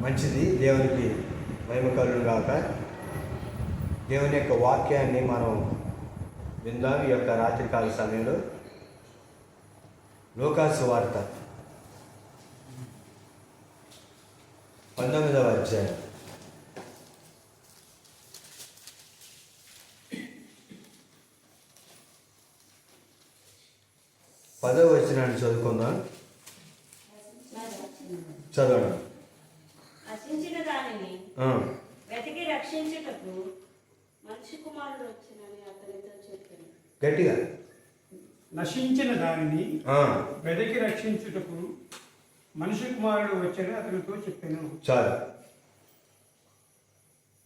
మంచిది. దేవునికి మహిమ కలుగును గాక. దేవుని యొక్క వాక్యాన్ని మనం విందాం. ఈ యొక్క రాత్రికాల సమయంలో లూకా సువార్త 19వ అధ్యాయం 10వ వచనాన్ని చదువుకుందాం. చదవండి. నశించిన దానిని వెతికి రక్షించుటకు మనిషి కుమారుడు వచ్చునని అతనితో చెప్పాను. గట్టిగా. నశించిన దానిని వెతికి రక్షించుటకు మనిషి కుమారుడు వచ్చని అతనితో చెప్పాను. చాలు.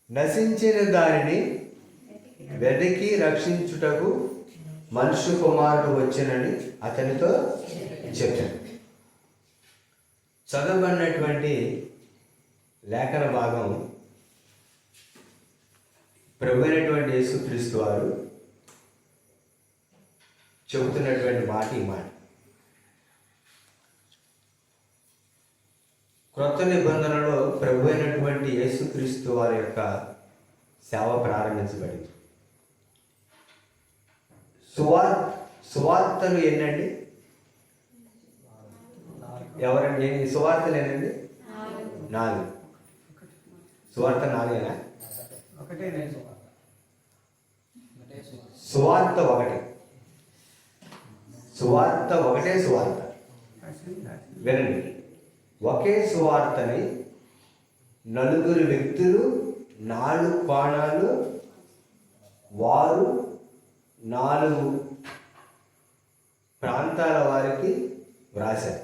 నశించిన దానిని వెతికి రక్షించుటకు మనిషి కుమారుడు వచ్చనని అతనితో చెప్పాను. చదవబడినటువంటి లేఖన భాగం ప్రభు అయినటువంటి యేసుక్రీస్తు వారు చెబుతున్నటువంటి మాట ఈ మాట. క్రొత్త నిబంధనలో ప్రభు అయినటువంటి యేసుక్రీస్తు వారి యొక్క సేవ ప్రారంభించబడింది. సువార్తలు ఎన్నండి? ఎవరండి? సువార్తలు ఎన్నండి? 4. సువార్త 4. సువార్త ఒకటే. సువార్త వినండి. ఒకే సువార్తని 4 వ్యక్తులు 4 కోణాలు వారు 4 ప్రాంతాల వారికి వ్రాశారు.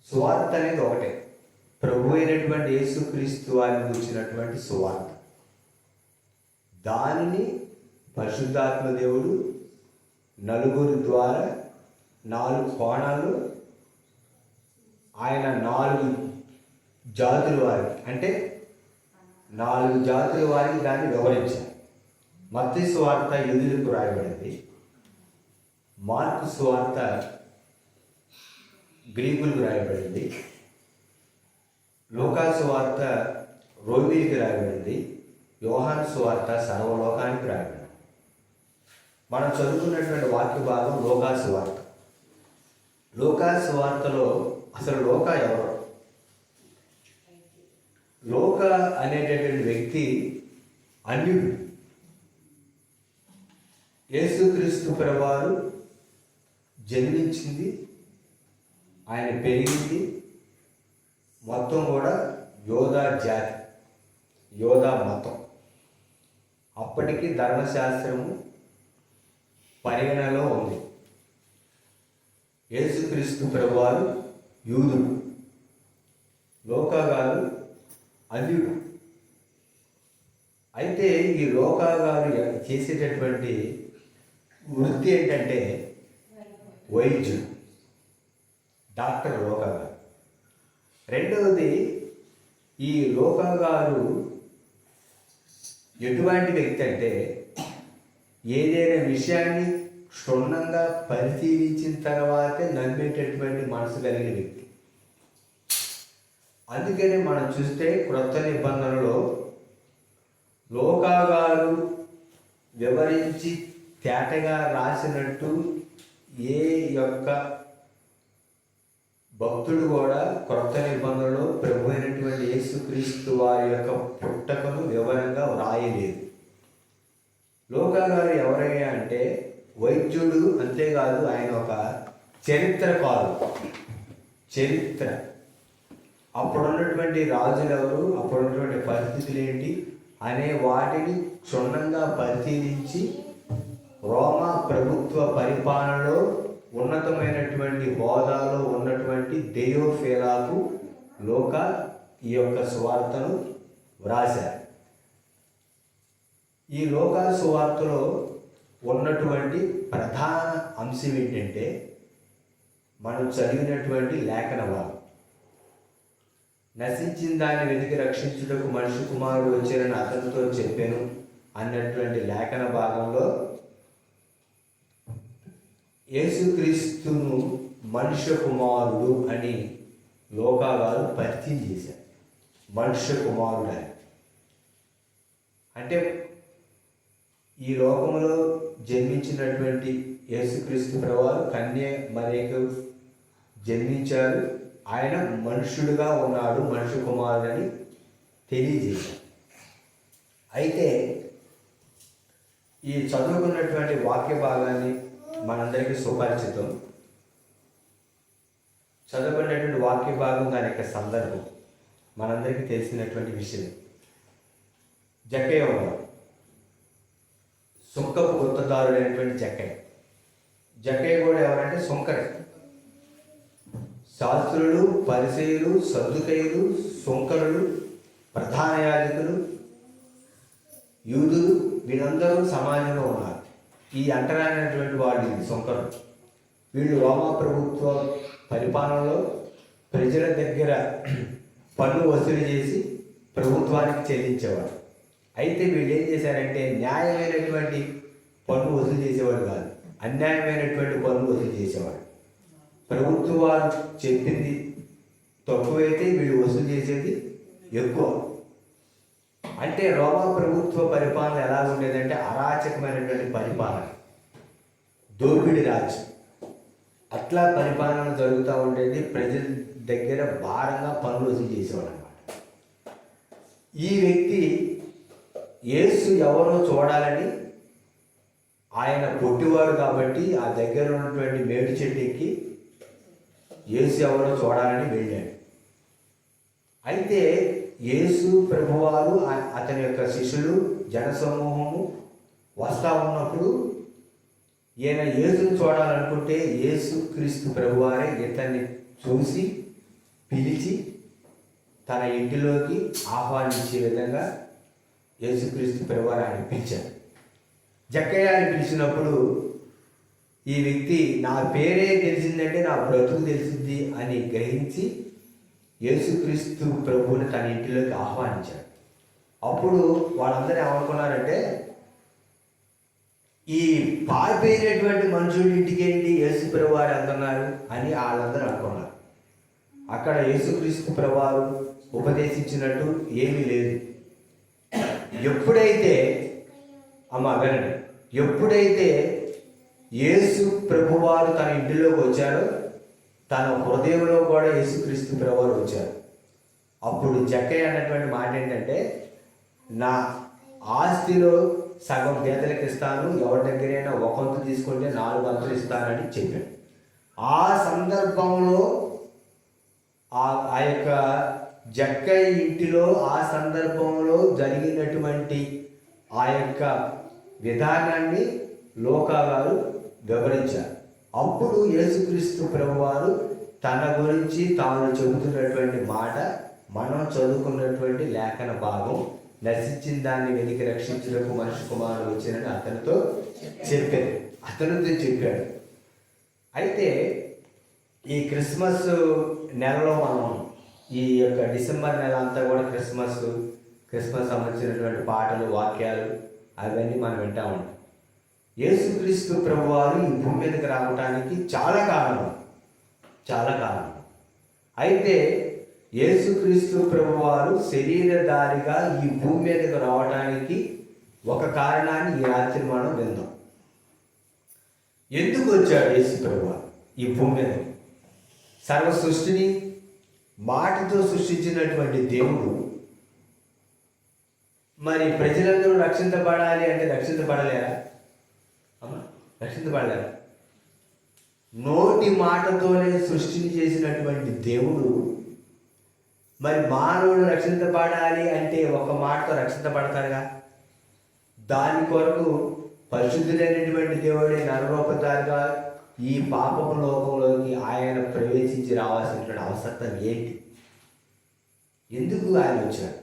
సువార్త అనేది ఒకటే. ప్రభు అయినటువంటి యేసుక్రీస్తు వారిని గురించినటువంటి సువార్త. దానిని పరిశుద్ధాత్మ దేవుడు 4 ద్వారా 4 కోణాలు ఆయన 4 జాతుల వారికి, అంటే 4 జాతుల వారికి దాన్ని వివరించారు. మత్తయి సువార్త యూదులకు రాయబడింది. మార్కు సువార్త గ్రీకులకు రాయబడింది. లూకా సువార్త రోమీలకు రాయబడింది. యోహాను సువార్త సర్వలోకానికి రాయబడింది. మనం చదువుకున్నటువంటి వాక్య భాగం లూకా సువార్త. లూకా సువార్తలో అసలు లూకా ఎవరు? లూకా అనేటటువంటి వ్యక్తి అన్యుడు. యేసుక్రీస్తు ప్రభువారు జన్మించింది, ఆయన పెరిగింది మొత్తం కూడా యోధా జాతి, యోధా మతం. అప్పటికి ధర్మశాస్త్రము పరిగణలో ఉంది. యేసుక్రీస్తు ప్రభువారు యూదుడు, లూకా గారు అన్యుడు. అయితే ఈ లూకా గారు చేసేటటువంటి వృత్తి ఏంటంటే వైద్యుడు, డాక్టర్ లూకా గారు. రెండవది, ఈ లూకా గారు ఎటువంటి వ్యక్తి అంటే ఏదైనా విషయాన్ని క్షుణ్ణంగా పరిశీలించిన తర్వాతే నమ్మేటటువంటి మనసు కలిగిన వ్యక్తి. అందుకని మనం చూస్తే క్రొత్త నిబంధనలో లూకా గారు వివరించి తేటగా రాసినట్టు ఏ యొక్క భక్తుడు కూడా క్రొత్త నిబంధనలో ప్రభు అయినటువంటి యేసుక్రీస్తు వారి యొక్క పుట్టకను వివరంగా వ్రాయలేదు. లూకా గారు ఎవరయ్యా అంటే వైద్యుడు, అంతేకాదు ఆయన ఒక చరిత్రకారుడు. చరిత్ర, అప్పుడున్నటువంటి రాజులు ఎవరు, అప్పుడున్నటువంటి పరిస్థితులు ఏంటి అనే వాటిని క్షుణ్ణంగా పరిశీలించి రోమా ప్రభుత్వ పరిపాలనలో ఉన్నతమైనటువంటి హోదాలో ఉన్నటువంటి దెయోఫిలాకు లూకా ఈ యొక్క సువార్తను వ్రాశారు. ఈ లూకా సువార్తలో ఉన్నటువంటి ప్రధాన అంశం ఏంటంటే మనం చదివినటువంటి లేఖన భాగం. నశించిన దాన్ని వెతికి రక్షించుటకు మనిషి కుమారుడు వచ్చారని అతనితో చెప్పాను అన్నటువంటి లేఖన భాగంలో యేసుక్రీస్తును మనుష్య కుమారుడు అని లోకా గారు పరిచయం చేశారు. మనుష్య కుమారుడు ఆయన. అంటే ఈ లోకంలో జన్మించినటువంటి యేసుక్రీస్తు ప్రభువారు కన్య మరియకు జన్మించారు. ఆయన మనుష్యుడుగా ఉన్నాడు, మనుష్య కుమారుడని తెలియజేశారు. అయితే ఈ చదువుకున్నటువంటి వాక్య భాగాన్ని మనందరికీ సుపరిచితం. చదువుకున్నటువంటి వాక్య భాగం దాని యొక్క సందర్భం మనందరికీ తెలిసినటువంటి విషయం. జక్కయ్య సుంకపు గుత్తదారుడైనటువంటి జక్కయ్య కూడా ఎవరంటే సుంకరే. శాస్త్రులు, పరిసయ్యులు, సద్దుకయ్యులు, సుంకరులు, ప్రధాన యాజకులు, యూదులు వీళ్ళందరూ సమాజంలో ఉన్నారు. ఈ అంటరానటువంటి వాళ్ళు సుంకరులు. వీళ్ళు రోమా ప్రభుత్వ పరిపాలనలో ప్రజల దగ్గర పన్ను వసూలు చేసి ప్రభుత్వానికి చెల్లించేవాడు. అయితే వీళ్ళు ఏం చేశారంటే న్యాయమైనటువంటి పన్ను వసూలు చేసేవాడు కాదు, అన్యాయమైనటువంటి పన్ను వసూలు చేసేవాడు. ప్రభుత్వాలు చెప్పింది తక్కువైతే వీళ్ళు వసూలు చేసేది ఎక్కువ. అంటే రోమా ప్రభుత్వ పరిపాలన ఎలా ఉండేదంటే అరాచకమైనటువంటి పరిపాలన, దోపిడి రాజ్యం. అట్లా పరిపాలన జరుగుతూ ఉండేది. ప్రజల దగ్గర భారంగా పన్నులు వసూలు చేసేవాడు అనమాట. ఈ వ్యక్తి యేసు ఎవరో చూడాలని, ఆయన పొట్టివాడు కాబట్టి ఆ దగ్గర ఉన్నటువంటి మేడి చెట్టు ఎక్కి యేసు ఎవరో చూడాలని వెళ్ళాడు. అయితే యేసు ప్రభువారు అతని యొక్క శిష్యులు జనసమూహము వస్తూ ఉన్నప్పుడు ఈయన యేసును చూడాలనుకుంటే యేసుక్రీస్తు ప్రభువారే ఇతన్ని చూసి పిలిచి తన ఇంటిలోకి ఆహ్వానించే విధంగా యేసుక్రీస్తు ప్రభువారు ఆయన పిలిచారు. జక్కయ్య అని పిలిచినప్పుడు ఈ వ్యక్తి నా పేరే తెలిసిందంటే నా బ్రతుకు తెలిసింది అని గ్రహించి యేసుక్రీస్తు ప్రభువుని తన ఇంటిలోకి ఆహ్వానించాడు. అప్పుడు వాళ్ళందరూ ఏమనుకున్నారంటే ఈ పారిపోయినటువంటి మనుషుడి ఇంటికి ఏంటి యేసు ప్రభువారు వెళ్తున్నారు అని వాళ్ళందరూ అనుకున్నారు. అక్కడ యేసుక్రీస్తు ప్రభువారు ఉపదేశించినట్టు ఏమీ లేదు. ఎప్పుడైతే వినండి, ఎప్పుడైతే యేసు ప్రభువారు తన ఇంటిలోకి వచ్చారో తన హృదయంలో కూడా యేసుక్రీస్తు ప్రభువారు వచ్చారు. అప్పుడు జక్కయ్య అన్నటువంటి మాట ఏంటంటే నా ఆస్తిలో సగం పేదలకు ఇస్తాను, ఎవరి దగ్గరైనా ఒక వంతు తీసుకుంటే 4 వంతులు ఇస్తానని చెప్పాడు. ఆ సందర్భంలో ఆ యొక్క జక్కయ్య ఇంటిలో ఆ సందర్భంలో జరిగినటువంటి ఆ యొక్క విధానాన్ని లోకా గారు వివరించారు. అప్పుడు యేసుక్రీస్తు ప్రభువారు తన గురించి తాను చెబుతున్నటువంటి మాట మనం చదువుకున్నటువంటి లేఖన భాగం, నశించిన దాన్ని వెలికి రక్షించుటకు మనిషి కుమారుడు వచ్చినని అతనితో చెప్పాడు. అయితే ఈ క్రిస్మస్ నెలలో మనం ఈ యొక్క డిసెంబర్ నెల అంతా కూడా క్రిస్మస్ సంబంధించినటువంటి పాటలు, వాక్యాలు అవన్నీ మనం వింటూ ఉంటాం. యేసుక్రీస్తు ప్రభువారు ఈ భూమి మీదకి రావడానికి చాలా కారణం. అయితే యేసుక్రీస్తు ప్రభువారు శరీరధారిగా ఈ భూమి మీదకి రావడానికి ఒక కారణాన్ని ఈ రాత్రి మనం విందాం. ఎందుకు వచ్చాడు యేసు ప్రభువారు ఈ భూమి మీద? సర్వ సృష్టిని మాటతో సృష్టించినటువంటి దేవుడు మరి ప్రజలందరూ రక్షించబడాలి అంటే రక్షించబడలేరా? రక్షించబడలేరా? నోటి మాటతోనే సృష్టిని చేసినటువంటి దేవుడు మరి మానవుడు రక్షించబడాలి అంటే ఒక మాటతో రక్షించబడతారుగా. దాని కొరకు పరిశుద్ధుడైనటువంటి దేవుడే నరరూపధారిగా ఈ పాపపు లోకంలోకి ఆయన ప్రవేశించి రావాల్సినటువంటి అవసరం ఏంటి? ఎందుకు ఆయన వచ్చాడు?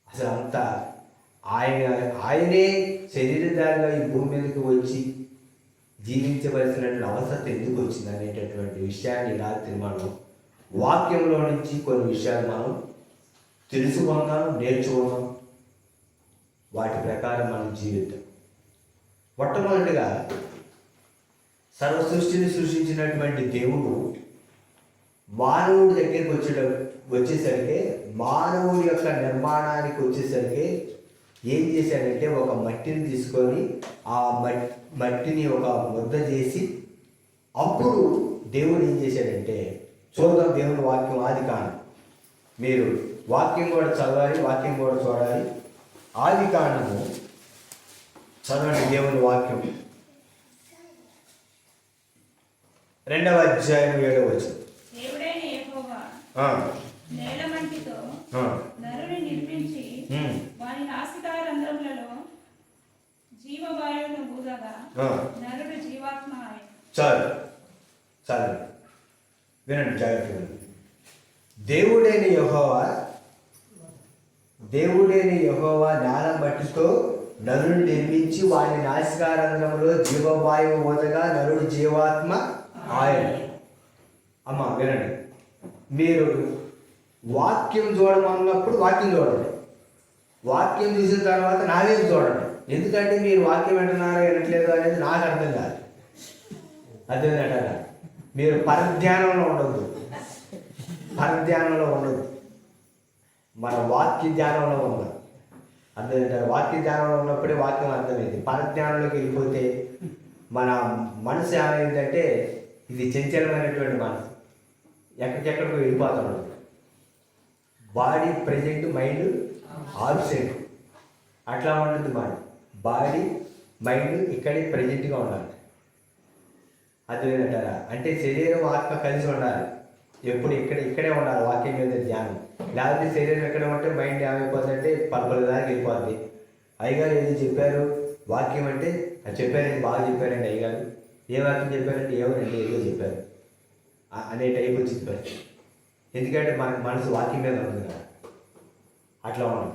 అసలు అంతా ఆయనే శరీరధారిగా ఈ భూమి మీదకి వచ్చి జీవించవలసినటువంటి అవసరం ఎందుకు వచ్చింది అనేటటువంటి విషయాన్ని రాత్రి మనం వాక్యంలో నుంచి కొన్ని విషయాలు మనం తెలుసుకుందాం, నేర్చుకుందాం. వాటి ప్రకారం మనం జీవితం. మొట్టమొదటిగా సర్వ సృష్టిని సృష్టించినటువంటి దేవుడు మానవుడి దగ్గరికి వచ్చేసరికి మానవుడి యొక్క నిర్మాణానికి వచ్చేసరికి ఏం చేశాడంటే ఒక మట్టిని తీసుకొని ఆ మట్టిని ఒక ముద్ద చేసి అప్పుడు దేవుడు ఏం చేశాడంటే, చూద్దాం దేవుని వాక్యం ఆదికాండం, మీరు వాక్యం కూడా చదవాలి, వాక్యం కూడా చూడాలి. ఆదికాండము చదవండి, దేవుని వాక్యం 2వ అధ్యాయం 7వ వచనం. దేవుడైన యెహోవా ఆ, నేల మట్టితో ఆ, నరుని నిర్మించి వాని నాసికారంధ్రములలో జీవవాయువును ఊదగా ఆ. నరుడు జీవాత్మ ఆయెను. చాలు చాలు, వినండి జాగ్రత్తగా. దేవుడైన యెహోవా నేల మట్టితో నరుని నిర్మించి వాని నాసికారంధ్రములో జీవవాయువు ఊదగా నరుడు జీవాత్మ ఆయన. అమ్మ వినండి, మీరు వాక్యం చూడమన్నప్పుడు వాక్యం చూడండి, వాక్యం చూసిన తర్వాత నావేం చూడండి. ఎందుకంటే మీరు వాక్యం వింటున్నారో వినట్లేదు అనేది నాకు అర్థం కాదు. అర్థమైందంటారా? మీరు పరధ్యానంలో ఉండొద్దు, పరధ్యానంలో ఉండొద్దు, మన వాక్య ధ్యానంలో ఉండాలి. అర్థమైంటారు? వాక్య ధ్యానంలో ఉన్నప్పుడే వాక్యం అర్థమైంది. పరధ్యానంలోకి వెళ్ళిపోతే మన మనసు ఏమైందంటే, ఇది చంచలమైనటువంటి మనసు, ఎక్కడికెక్కడికో వెళ్ళిపోతున్నాడు. బాడీ ప్రెజెంట్, మైండ్ ఆబ్సెంట్, అట్లా ఉంటుంది. మన బాడీ మైండ్ ఇక్కడే ప్రెజెంట్గా ఉండాలి. అర్థమైందంటారా? అంటే శరీరం ఆత్మ కలిసి ఉండాలి, ఎప్పుడు ఇక్కడే ఉండాలి వాక్యం మీద ధ్యానం. లేకపోతే శరీరం ఎక్కడ ఉంటే మైండ్ ఏమైపోతుందంటే పలుపుల దాకా వెళ్ళిపోద్ది. అయ్యగారు ఏదో చెప్పారు వాక్యం అంటే, అది చెప్పారండి, బాగా చెప్పారండి అయ్యగారు, ఏ వాక్యం చెప్పారంటే ఏమోనండి ఏదో చెప్పారు అనే టైప్ వచ్చింది పరిస్థితి. ఎందుకంటే మనకు మనసు వాక్యం మీద ఉంది కదా, అట్లా ఉన్నాం.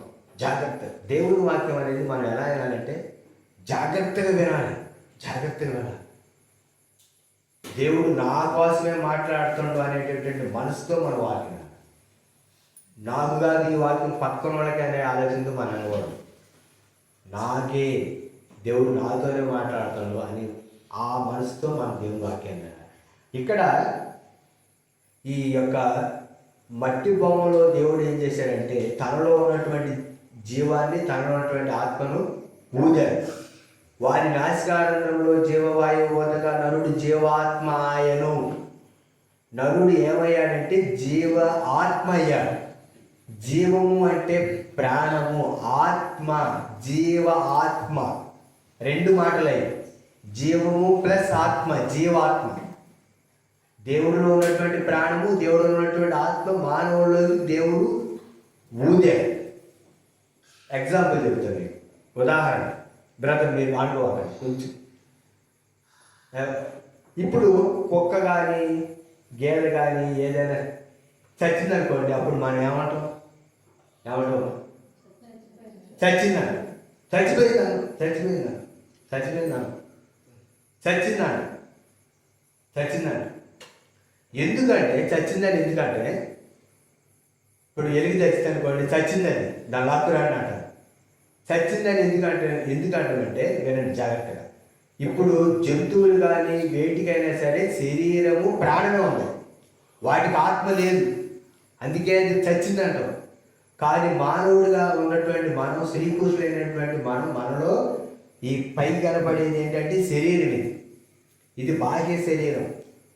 జాగ్రత్త, దేవుని వాక్యం అనేది మనం ఎలా వినాలంటే జాగ్రత్తగా వినాలి, జాగ్రత్తగా వినాలి. దేవుడు నా కోసమే మాట్లాడుతున్నాడు అనేటటువంటి మనసుతో మన వాక్యం, నాకు కాదు ఈ వాక్యం పక్కన వాళ్ళకి అనే ఆలోచనతో మనం అనుకోవడం, నాకే దేవుడు నాతోనే మాట్లాడుతున్నాడు అని ఆ మనసుతో మన దేవుని వాక్యాన్ని. ఇక్కడ ఈ యొక్క మట్టి బొమ్మలో దేవుడు ఏం చేశాడంటే, తనలో ఉన్నటువంటి జీవాన్ని, తనలో ఉన్నటువంటి ఆత్మను ఊదాడు. వారి నాసికారంధ్రంలో జీవవాయువు ఊదగా నరుడు జీవాత్మ ఆయను. నరుడు ఏమయ్యాడంటే జీవ ఆత్మ అయ్యాడు. జీవము అంటే ప్రాణము, ఆత్మ, జీవ ఆత్మ రెండు మాటలయ్యాయి. జీవము ప్లస్ ఆత్మ, జీవాత్మ. దేవుడిలో ఉన్నటువంటి ప్రాణము, దేవుడిలో ఉన్నటువంటి ఆత్మ మానవుల్లో దేవుడు ఊదాడు. ఎగ్జాంపుల్ చెప్తాను మీకు, ఉదాహరణ బ్రదర్ మీరు అనుకోవాలి కొంచెం. ఇప్పుడు కుక్క కానీ గేదె కానీ ఏదైనా చచ్చిందనుకోండి, అప్పుడు మనం ఏమంటాం? చచ్చిందని, చచ్చిందని. ఎందుకంటే చచ్చిందని, ఎందుకంటే ఇప్పుడు ఎలిగి చచ్చిందనుకోండి, చచ్చిందని దాని లాక్కురాని అంటారు. చచ్చిందని ఎందుకంటే వినండి జాగ్రత్తగా. ఇప్పుడు జంతువులు కానీ వేటికైనా సరే శరీరము ప్రాణమే ఉంది, వాటికి ఆత్మ లేదు, అందుకే అది చచ్చిందంటాం. కానీ మానవుడిగా ఉన్నటువంటి మనం, స్త్రీ పురుషులైనటువంటి మనలో ఈ పై కనపడేది ఏంటంటే శరీరం. ఇది బాహ్య శరీరం.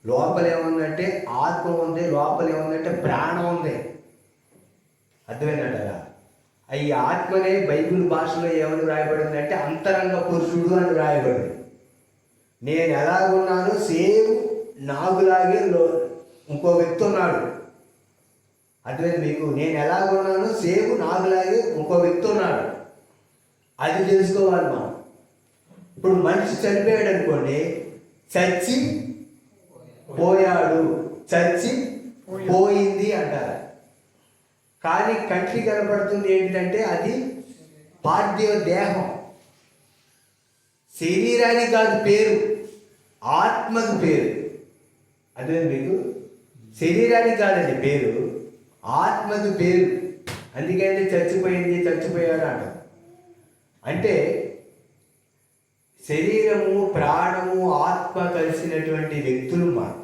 లోపల ఏముందంటే ఆత్మ ఉంది, లోపల ఏముందంటే ప్రాణం ఉంది. అర్థమైందంటారా? ఈ ఆత్మనే బైబిల్ భాషలో ఏమని రాయబడిందంటే అంతరంగ పురుషుడు అని రాయబడింది. నేను ఎలాగున్నానో సేమ్ నాకులాగే ఇంకో వ్యక్తి ఉన్నాడు. అర్థమైంది మీకు? నేను ఎలాగున్నానో సేమ్ నాకులాగే ఇంకో వ్యక్తి ఉన్నాడు. అది తెలుసుకోవాలి మనం. ఇప్పుడు మనిషి చనిపోయాడు అనుకోండి, చచ్చి పోయాడు, చచ్చి పోయింది అంటారు. కానీ కంటికి కనపడుతుంది ఏంటంటే అది పార్థివ దేహం, శరీరానికి కాదు పేరు, ఆత్మకు పేరు. అదే మీకు శరీరానికి కాదండి పేరు, ఆత్మకు పేరు. అందుకని చచ్చిపోయాడు అంటారు. అంటే శరీరము, ప్రాణము, ఆత్మ కలిసినటువంటి వ్యక్తులు మనం.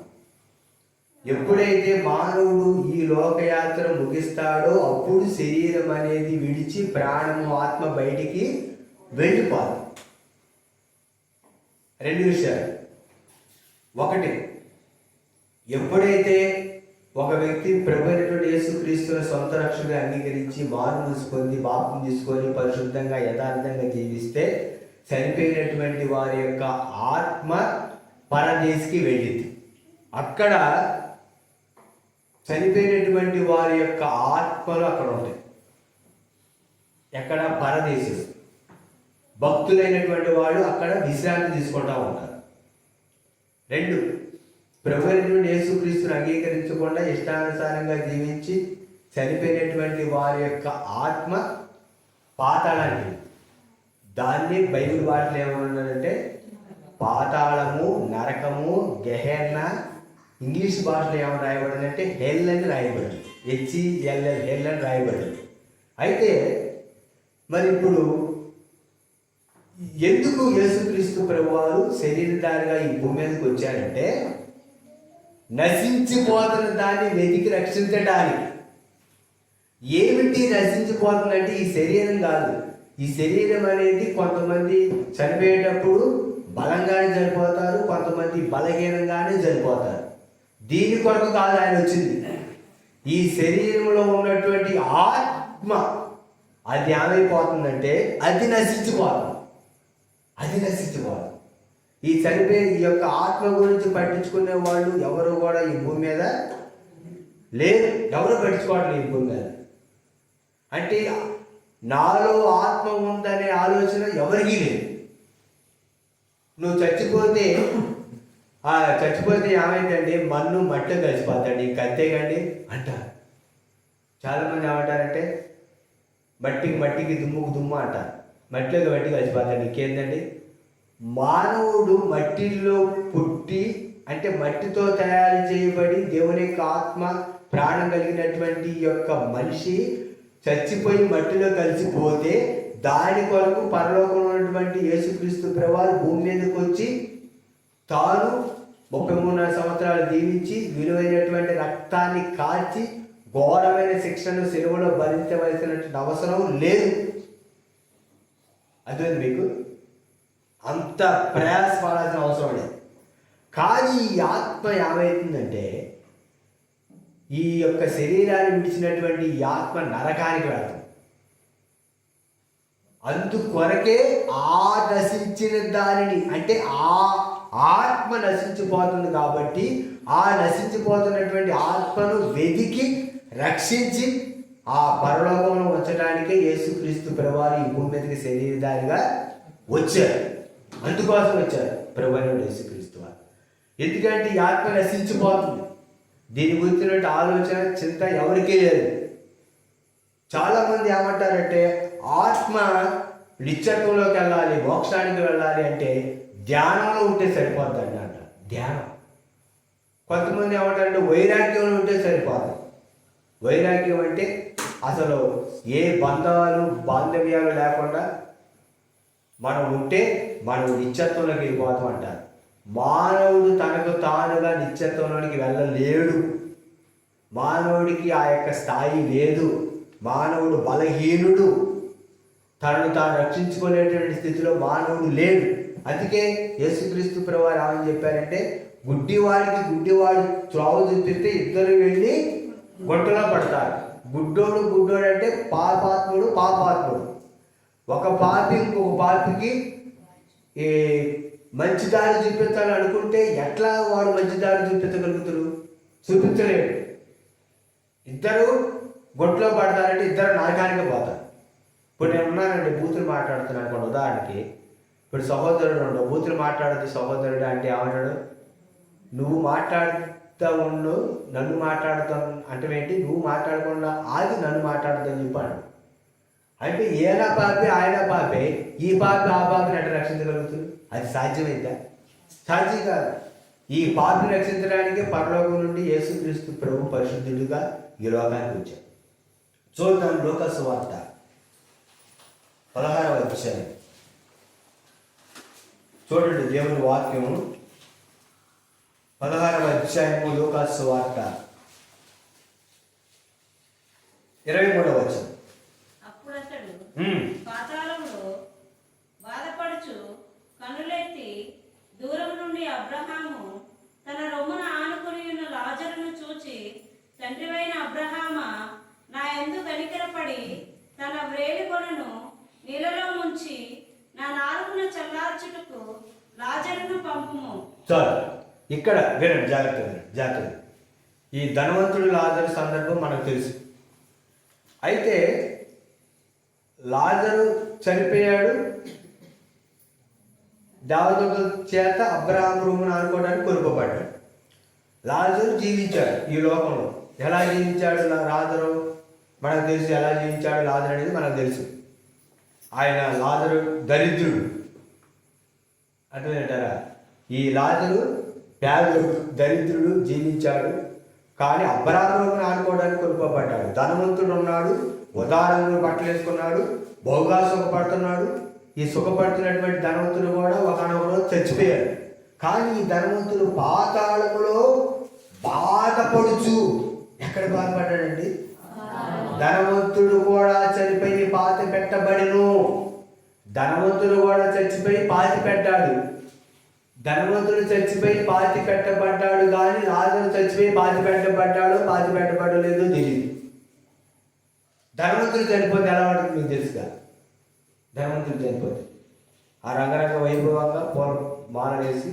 ఎప్పుడైతే మానవుడు ఈ లోకయాత్ర ముగిస్తాడో అప్పుడు శరీరం అనేది విడిచి ప్రాణము ఆత్మ బయటికి వెళ్ళిపోదు. రెండు విషయాలు. ఒకటి, ఎప్పుడైతే ఒక వ్యక్తి ప్రభు అయినటువంటి యేసుక్రీస్తుని సొంత రక్షణగా అంగీకరించి మారు పొంది బాప్తిసం తీసుకొని పరిశుద్ధంగా యథార్థంగా జీవిస్తే చనిపోయినటువంటి వారి యొక్క ఆత్మ పరదేశికి వెళ్ళింది. అక్కడ చనిపోయినటువంటి వారి యొక్క ఆత్మలు అక్కడ ఉంటాయి. ఎక్కడ? పరదేశం. భక్తులైనటువంటి వాళ్ళు అక్కడ విశ్రాంతి తీసుకుంటూ ఉంటారు. రెండు, ప్రభు అయినటువంటి యేసుక్రీస్తుని అంగీకరించకుండా ఇష్టానుసారంగా జీవించి చనిపోయినటువంటి వారి యొక్క ఆత్మ పాతాళానికి. దాన్ని బైబిల్ వాటిలో ఏమన్నారంటే పాతాళము, నరకము, గెహెన్న. ఇంగ్లీష్ భాషలో ఏమని రాయబడిందంటే హెల్ అని రాయబడింది. HELL, హెల్ అని రాయబడింది. అయితే మరి ఇప్పుడు ఎందుకు యేసుక్రీస్తు ప్రభువారు శరీరధారిగా ఈ భూమి మీదకి వచ్చారంటే నశించిపోతున్న దాన్ని వెతికి రక్షించడానికి. ఏమిటి నశించిపోతుందంటే ఈ శరీరం కాదు. ఈ శరీరం అనేది కొంతమంది చనిపోయేటప్పుడు బలంగానే చనిపోతారు, కొంతమంది బలహీనంగానే చనిపోతారు. దీని కొరకు కాదు ఆయన వచ్చింది. ఈ శరీరంలో ఉన్నటువంటి ఆత్మ అది ఏమైపోతుందంటే అది నశించిపోతుంది. ఈ చనిపోయే ఈ యొక్క ఆత్మ గురించి పట్టించుకునే వాళ్ళు ఎవరు కూడా ఈ భూమి మీద లేరు. ఎవరు పట్టించుకోవట్లేదు ఈ భూమి మీద. అంటే నాలో ఆత్మ ఉందనే ఆలోచన ఎవరికీ లేదు. నువ్వు చచ్చిపోతే ఏమైందండి? మన్ను మట్టి కలిసిపోతాడు, అంతేగాండి అంటారు. చాలామంది ఏమంటారంటే మట్టికి దుమ్ము అంటారు. మట్టిలోకి మట్టి కలిసిపోతాడు, ఇంకేందండి? మానవుడు మట్టిలో పుట్టి అంటే మట్టితో తయారు చేయబడి దేవుని యొక్క ఆత్మ ప్రాణం కలిగినటువంటి యొక్క మనిషి చచ్చిపోయి మట్టిలో కలిసిపోతే దాని కొరకు పరలోకంలో ఉన్నటువంటి యేసుక్రీస్తు ప్రభువారు భూమి మీదకి వచ్చి తాను 33 సంవత్సరాలు జీవించి విలువైనటువంటి రక్తాన్ని కాల్చి ఘోరమైన శిక్షను సిలువలో భరించవలసినటువంటి అవసరం లేదు. అదే మీకు అంత ప్రయాసపడాల్సిన అవసరం లేదు. కానీ ఈ ఆత్మ ఏమవుతుందంటే ఈ యొక్క శరీరాన్ని విడిచినటువంటి ఈ ఆత్మ నరకానికి వెళ్తుంది. అందుకొరకే ఆ నశించిన దానిని అంటే ఆ ఆత్మ నశించిపోతుంది కాబట్టి ఆ నశించిపోతున్నటువంటి ఆత్మను వెతికి రక్షించి ఆ పరలోకంలో ఉంచడానికే యేసుక్రీస్తు ప్రభువారు ఈ భూమి మీదకి శరీరధారిగా వచ్చారు. అందుకోసం వచ్చారు ప్రభువైన యేసుక్రీస్తు వారు. ఎందుకంటే ఈ ఆత్మ నశించిపోతుంది. దీని గురించినటువంటి ఆలోచన చింత ఎవరికీ లేదు. చాలామంది ఏమంటారంటే ఆత్మ నిత్యత్వంలోకి వెళ్ళాలి, మోక్షానికి వెళ్ళాలి అంటే ధ్యానంలో ఉంటే సరిపోద్ది అన్నమాట. ధ్యానం. కొంతమంది ఏమంటారంటే వైరాగ్యంలో ఉంటే సరిపోదు. వైరాగ్యం అంటే అసలు ఏ బాంధవ్యాలు లేకుండా మనం ఉంటే మనం నిత్యత్వంలోకి వెళ్ళిపోతాం అంటారు. మానవుడు తనకు తానుగా నిత్యత్వంలోనికి వెళ్ళలేడు. మానవుడికి ఆ యొక్క స్థాయి లేదు. మానవుడు బలహీనుడు. తనను తాను రక్షించుకునేటువంటి స్థితిలో మానవుడు లేడు. అందుకే యేసుక్రీస్తు ప్రభువారు ఏమని చెప్పారంటే గుడ్డివాడు త్రోవ చూపిస్తే ఇద్దరు వెళ్ళి గొట్టలో పడతారు. గుడ్డోడు అంటే పాపాత్ముడు. ఒక పాపి ఇంకొక పాపికి ఈ మంచి దారి చూపించాలని అనుకుంటే ఎట్లా వాడు మంచి దారి చూపించగలుగుతారు? చూపించలేడు. ఇద్దరు గొట్లో పడతారంటే ఇద్దరు నరకానికి పోతారు. ఇప్పుడు నేను ఉన్నానండి, బూతులు మాట్లాడుతున్నాను అనుకోండి. ఉదాహరణకి ఇప్పుడు సహోదరుడు ఉండవు, బూతులు మాట్లాడద్దు సహోదరుడు అంటే ఏమంటాడు? నువ్వు మాట్లాడుతూ ఉండు, నన్ను మాట్లాడుతాను అంటే ఏంటి? నువ్వు మాట్లాడకుండా ఆగి నన్ను మాట్లాడుతాను చెప్పాడు. అంటే ఏనా పాపే ఆయన పాపే, ఈ పాపి ఆ పాపిని అంటే రక్షించగలుగుతుంది? అది సాధ్యమైందా? సాధ్యం కాదు. ఈ పాపిని రక్షించడానికి పరలోకం నుండి యేసుక్రీస్తు ప్రభు పరిశుద్ధుడిగా ఈ లోకానికి వచ్చాడు. చూద్దాం లోకా సువార్త 16వ అధ్యాయం. చూడండి దేవుని వాక్యం 16వ అధ్యాయము లూకాసు సువార్త 23వ వచనం. అప్పుడు అతడు పాతాళంలో బాధపడుచు కనులెత్తి దూరం నుండి అబ్రహాము తన రొమ్మున ఆనుకుని ఉన్న లాజరును చూచి, తండ్రివైన అబ్రహామా, నా యందు కనికరపడి తన వ్రేలిగొనను నీళ్ళలో ముంచి నా నాలుగున చల్లార్చుటకు లాజరును పంపుము. చాలు, ఇక్కడ వినండి, జాగ్రత్త. ఈ ధనవంతుడు లాజరు సందర్భం మనకు తెలుసు. అయితే లాజరు చనిపోయాడు, దేవదూతల చేత అబ్రహాము రూమును అనుకోవడానికి కొనుక్కోబడ్డాడు. లాజరు జీవించాడు ఈ లోకంలో. ఎలా జీవించాడు లాజరు మనకు తెలుసు. ఎలా జీవించాడు లాజరు అనేది మనకు తెలుసు. ఆయన లాజరు దరిద్రుడు అర్థమేంటారా? ఈ లాజరు పేదడు, దరిద్రుడు జీవించాడు. కానీ అబ్రహామును ఆనుకోవడానికి కొనుక్కోబడ్డాడు. ధనవంతుడు ఉన్నాడు, ఉదారంగా బట్టలు వేసుకున్నాడు, బహుగా సుఖపడుతున్నాడు. ఈ సుఖపడుతున్నటువంటి ధనవంతుడు కూడా ఒకనొక రోజు చచ్చిపోయాడు. కానీ ఈ ధనవంతుడు పాతాళములో బాధపడుచు, ఎక్కడ బాధపడ్డాడండి? ధనవంతుడు కూడా చనిపోయి పాతి పెట్టబడిను. ధనవంతుడు కూడా చచ్చిపోయి పాతి పెట్టాడు. ధనవంతుడు చచ్చిపోయి పాతి పెట్టబడ్డాడు, కానీ లాజరు చచ్చిపోయి పాతి పెట్టబడలేదో తెలియదు. ధనవంతుడు చనిపోతే ఎలా ఉంటుంది మీకు తెలుసుగా? ధనవంతుడు చనిపోతే ఆ రంగరంగ వైభవంగా మాలనేసి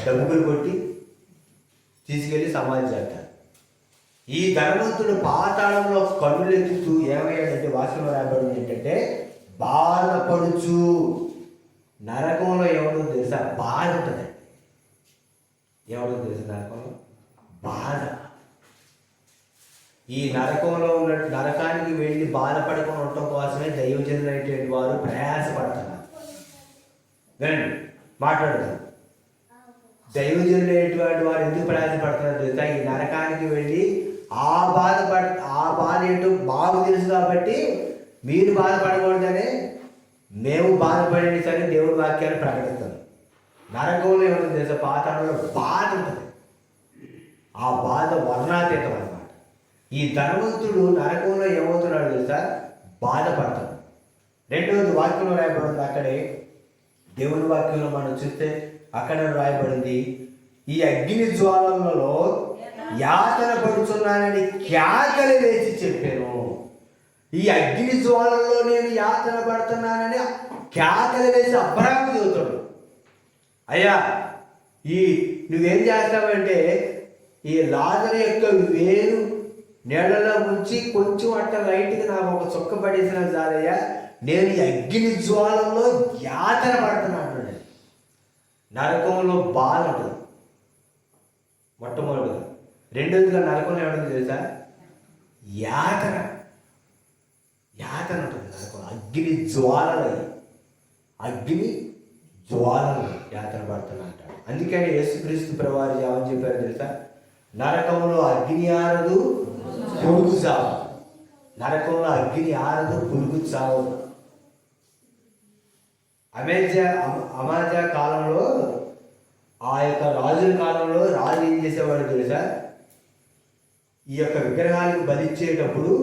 డబ్బులు కొట్టి తీసుకెళ్ళి సమాధి చేస్తారు. ఈ ధనవంతుడు పాతాళంలో కన్నులెత్తుతూ ఏమయ్యాడంటే, వాక్యంలో రాయబడింది ఏంటంటే, బాధపడుచు. నరకంలో ఎవడో తెలుసా? బాధ ఉంటుంది. ఎవడో తెలుసు నరకంలో? బాధ. ఈ నరకంలో ఉన్న నరకానికి వెళ్ళి బాధపడకుండా ఉండటం కోసమే దైవజనులైనటువంటి వారు ప్రయాసపడుతున్నారు. వినండి, మాట్లాడతారు. దైవజనులైనటువంటి వారు ఎందుకు ప్రయాసపడుతున్నారు తెలుసా? ఈ నరకానికి వెళ్ళి ఆ బాధ ఏంటో మాకు తెలుసు కాబట్టి మీరు బాధపడకూడదనే మేము బాధపడేది సరే దేవుడి వాక్యాన్ని ప్రకటిస్తాం. నరకంలో ఏమవుతుంది తెలుసా? పాతాళంలో బాధ ఉంటుంది. ఆ బాధ వర్ణాతీతం అన్నమాట. ఈ ధనవంతుడు నరకంలో ఏమవుతున్నాడు తెలుసా? బాధపడతాడు. రెండవది వాక్యంలో రాయబడింది. అక్కడే దేవుని వాక్యంలో మనం చూస్తే అక్కడ రాయబడింది, ఈ అగ్ని జ్వాలలలో యాతన పడుతున్నానని కేకలు వేసి చెప్పాను. ఈ అగ్ని జ్వాలల్లో నేను యాతన పడుతున్నానని కేకలు వేసి అబ్రహాము చెబుతాడు. అయ్యా, నువ్వేం చేస్తావంటే, ఈ లాజరు యొక్క వేరు నీళ్ళలో ముంచి కొంచెం అట్ట లైట్గా నాకు ఒక చుక్క పడేసిన చాలయ్యా, నేను ఈ అగ్ని జ్వాలలో యాతన పడుతున్నాను. నరకంలో బాధ ఉంటుంది మొట్టమొదటిగా. రెండోదిగా నరకంలో ఏమంటుంది తెలుసా? యాతన ఉంటుంది నరకంలో. అగ్ని జ్వాలలు యాతన పడుతున్నా అంటాడు. అందుకని యేసుక్రీస్తు ప్రభువారు ఏమని చెప్పారు తెలుసా? నరకంలో అగ్ని ఆరదు, పురుగు చావు. నరకంలో అగ్ని ఆరదు, పురుగు చావు. అమాజా కాలంలో, ఆ యొక్క రాజుల కాలంలో రాజు ఏం చేసేవాడు తెలుసా? ఈ యొక్క విగ్రహాలకు బలిచ్చేటప్పుడు